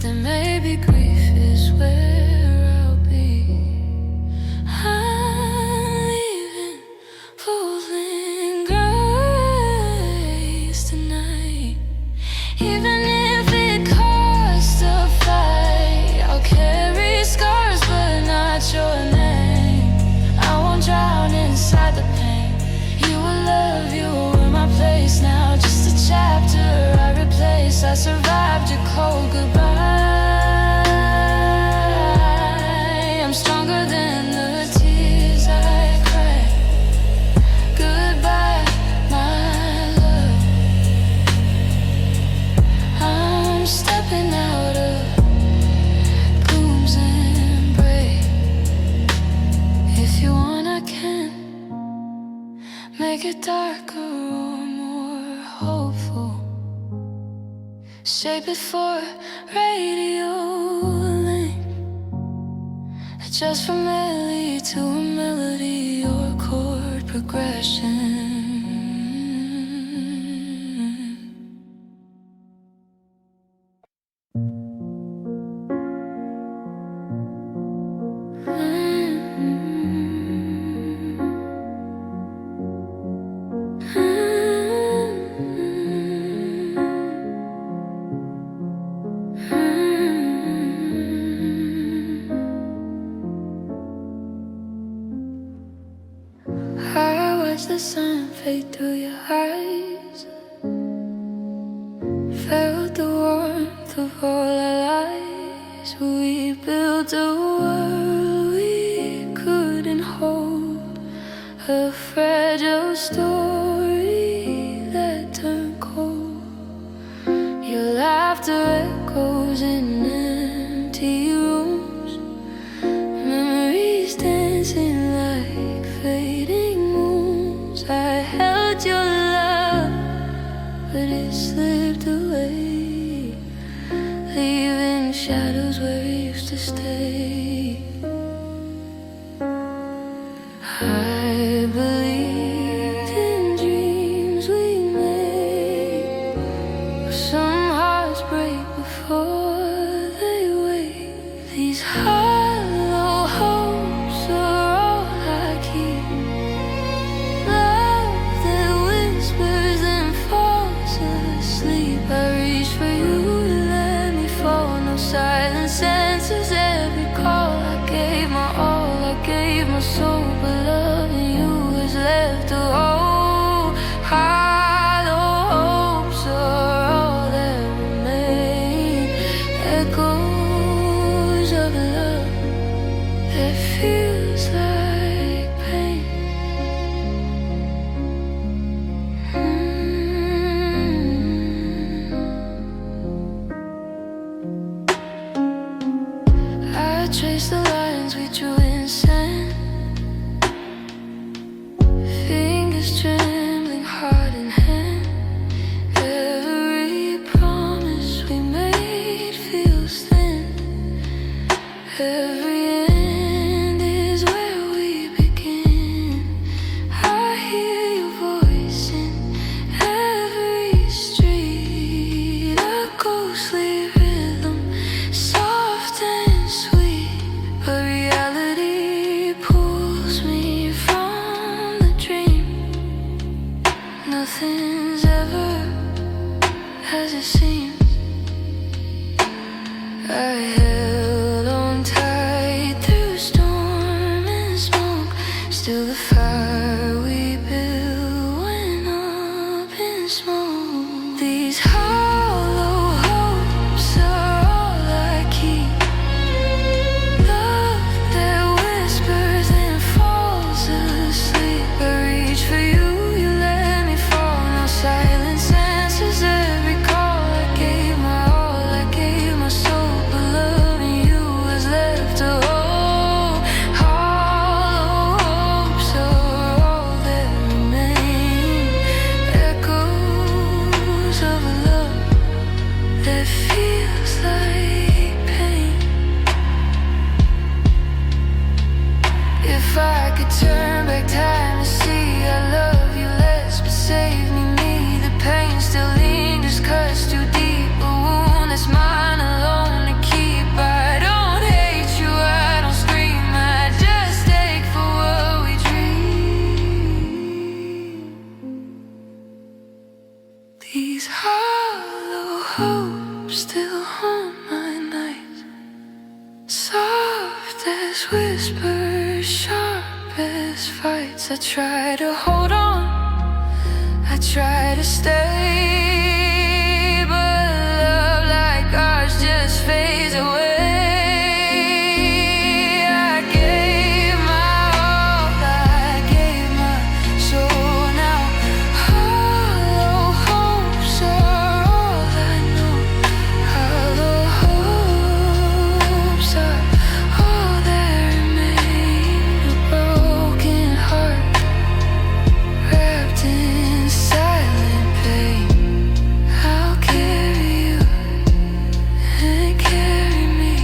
[SPEAKER 1] then maybe grief is where I'll be. I'm leaving fools in grace tonight, even if it costs a fight. I'll carry scars, but not your name. I won't drown inside the pain. You will love, you were my place. Now just a chapter I replace. I survived your cold goodbye. I'm stronger than the tears I cried. Goodbye, my love. I'm stepping out of gloom's embrace. If you want, I can make it darker or more hopeful. Shape it for radio link, adjust from melody to a melody or chord progression. I watch the sun fade through your eyes, felt the warmth of all our lives. We built a world we couldn't hold, a fragile story that turned cold. Your laughter echoes in empty rooms, memories dancing like fading moons. I held your love, but it slipped away, leaving shadows where it used to stay. I believed in dreams we made, but some hearts break before they wake. These hollow hopes are all I keep, love that whispers and falls asleep. I reach for you to let me fall, no silence answers every call. I gave my all, I gave my soul, but loving you is left to hold. Hollow hopes are all that remain, echoes of love that feels like pain. I trace the lines we drew in sand, fingers trembling, heart in hand. Every promise we made feels thin. Every end is where we begin. I hear your voice in every street, a ghostly rhythm, soft and sweet. But reality pulls me from the dream. Nothing's ever as it seems. I held on tight through storm and smoke. Still the fire we built went up in smoke. These hollow hopes are all I keep, love that whispers and falls asleep. I reach for you, you let me fall, no silence answers every call. I gave my all, I gave my soul, but loving you is left to hold. Hollow hopes are all that remain, echoes of a love that feels like pain. If I could turn back time to see I love you less, but save me, the pain still lingers, cuts too deep, a wound that's mine alone to keep. I don't hate you, I don't scream, I just take for what we dream. These hollow hopes still haunt my nights, soft as whispers, sharp as fights. I try to hold on, I try to stay, but love like ours just fades away. I gave my all, I gave my soul. Now hollow hopes are all I know, hollow hopes are all that remain. A broken heart wrapped in silent pain. I'll carry you and carry me,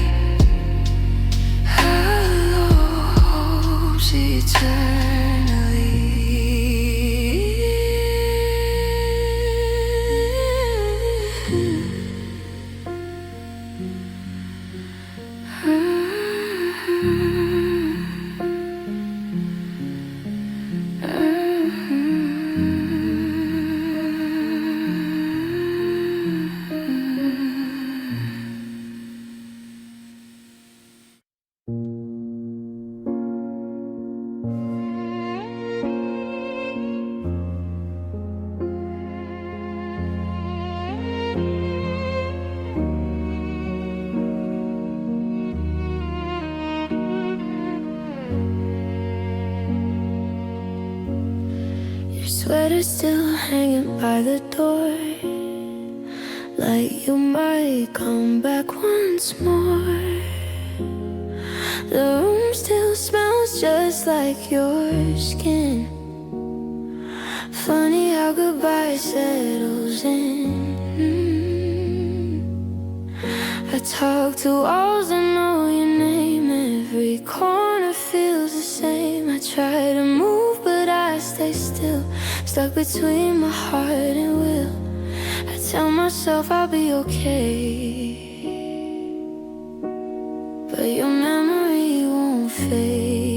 [SPEAKER 1] hollow hopes eternally. sweater still hanging by the door, like you might come back once more. The room still smells just like your skin. Funny how goodbye settles in. I talk to walls, I know your name. Every corner feels the same. I try to move but I stay still, stuck between my heart and will. I tell myself I'll be okay, but your memory won't fade.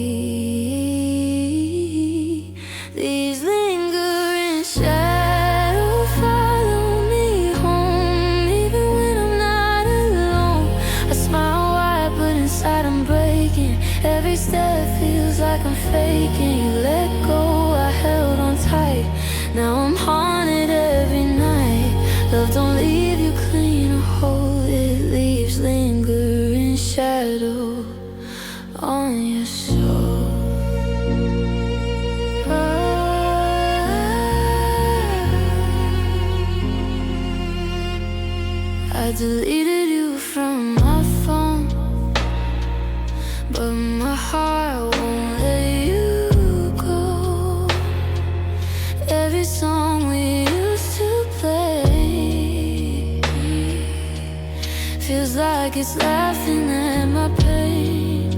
[SPEAKER 1] These lingering shadows follow me home, even when I'm not alone. I smile wide but inside I'm breaking. Every step feels like I'm faking. You let go, I held on tight. Now I'm haunted every night. Love don't leave you clean or whole. It leaves lingering shadow on your soul. I deleted you from my phone, but my heart won't let you go. Every song we used to play feels like it's laughing at my pain.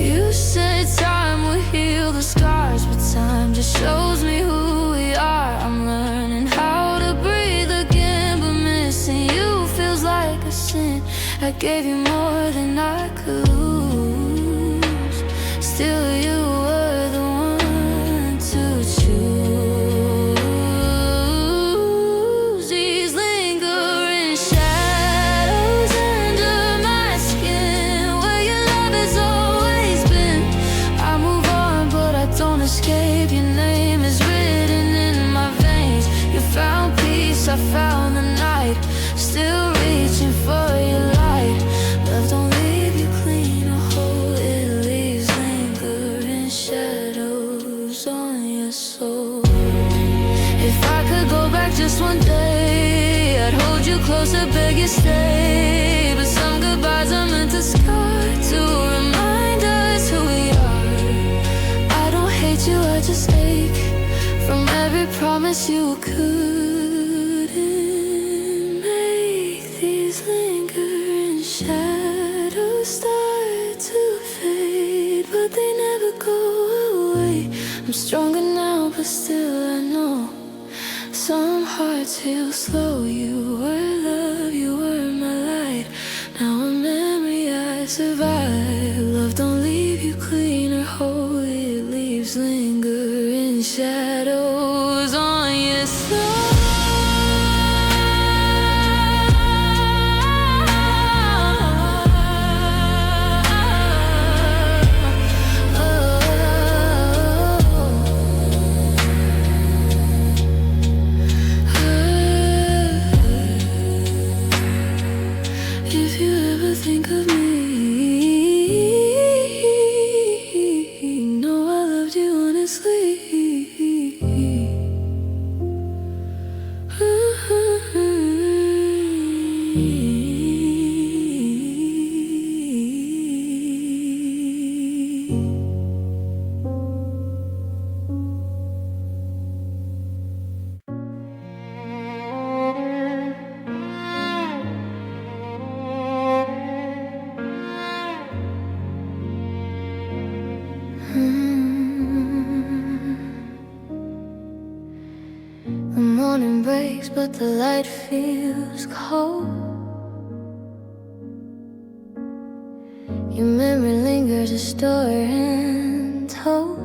[SPEAKER 1] You said time will heal the scars, but time just shows me who we are. I'm learning how to breathe again, but missing you feels like a sin. I gave you more than I could lose. Still you were the one to choose. These lingering shadows under my skin, where your love has always been. I move on but I don't escape. Your name is written in my veins. You found peace, I found the night. Still reaching for your light. Love don't leave you clean or whole. It leaves lingering shadows on your soul. If I could go back just one day, I'd hold you closer, beg you stay. But some goodbyes are meant to scar, to remind us who we are. I don't hate you, I just ache from every promise you couldn't make. These lingering shadows start to fade, but they never go away. I'm stronger now, but still I know some hearts heal slow. You were love, you were my light. Now a memory I survive. Love don't leave you clean or whole. It leaves lingering shadows on your soul. If you ever think of me, know I loved you honestly. The morning breaks, but the light feels cold. Your memory lingers, a story untold.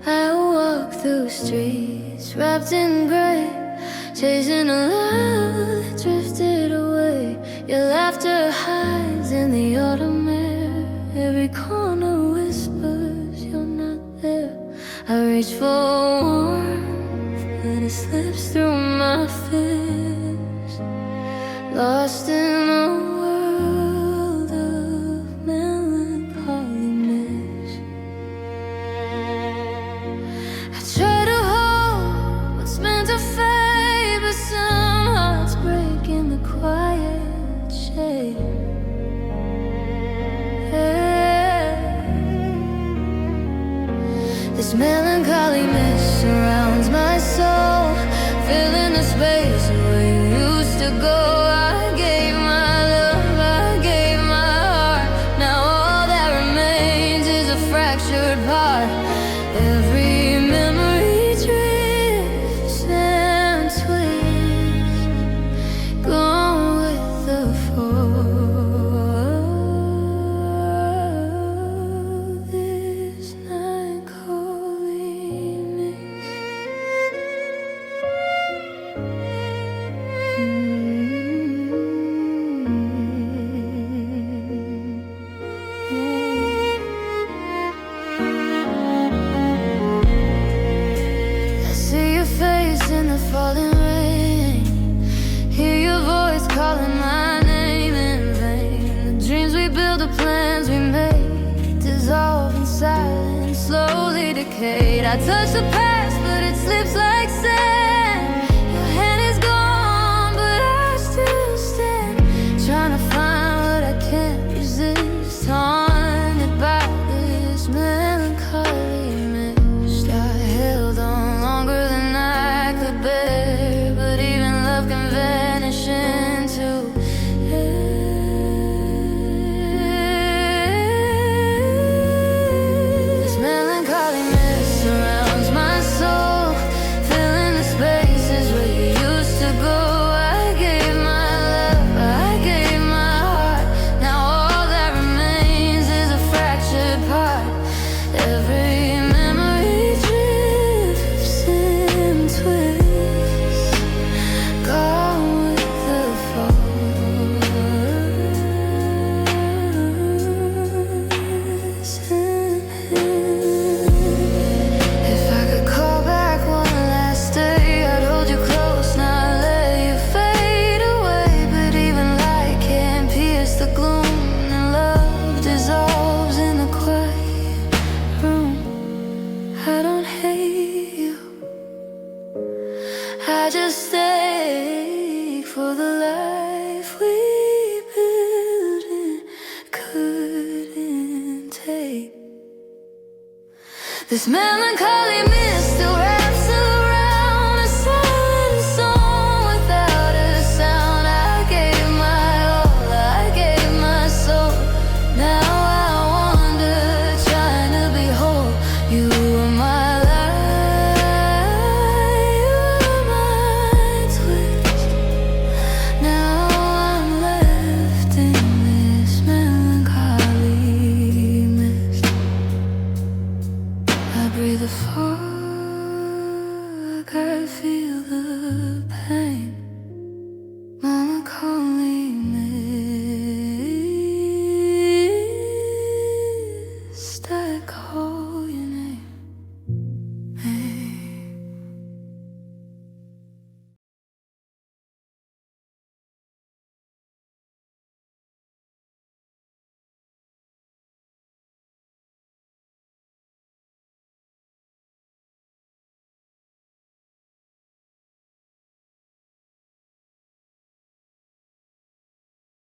[SPEAKER 1] I walk through streets wrapped in gray, chasing a love that drifted away. Your laughter hides in the autumn air. Every corner whispers you're not there. I reach for warmth, but it slips through my fist. Lost in a world of melancholy mist. This melancholy mist surrounds my soul, filling the space where you used to go. I gave my love, I gave my heart. Now all that remains is a fractured part. Every memory drifts and twists, gone with the fall. This night calling me. I see your face in the falling rain, hear your voice calling my name in vain. The dreams we built, the plans we made, dissolve in silence, slowly decayed. I touch the past, but it slips like sand. Your hand is gone, but I still stand, trying to find what I can't resist, haunted by this melancholy mist. I held on longer than I could bear, but even love can vanish into air. This melancholy mist surrounds my soul, filling the spaces where you used to go. I gave my love, I gave my heart. Now all that remains is a fractured part. Every memory drifts and twists, gone with the fall. If I could call back one last day, I'd hold you close, not let you fade away. But even light can't pierce the gloom, and love dissolves in the quiet room. I don't hate you, I just stay for the life we built and couldn't take. This melancholy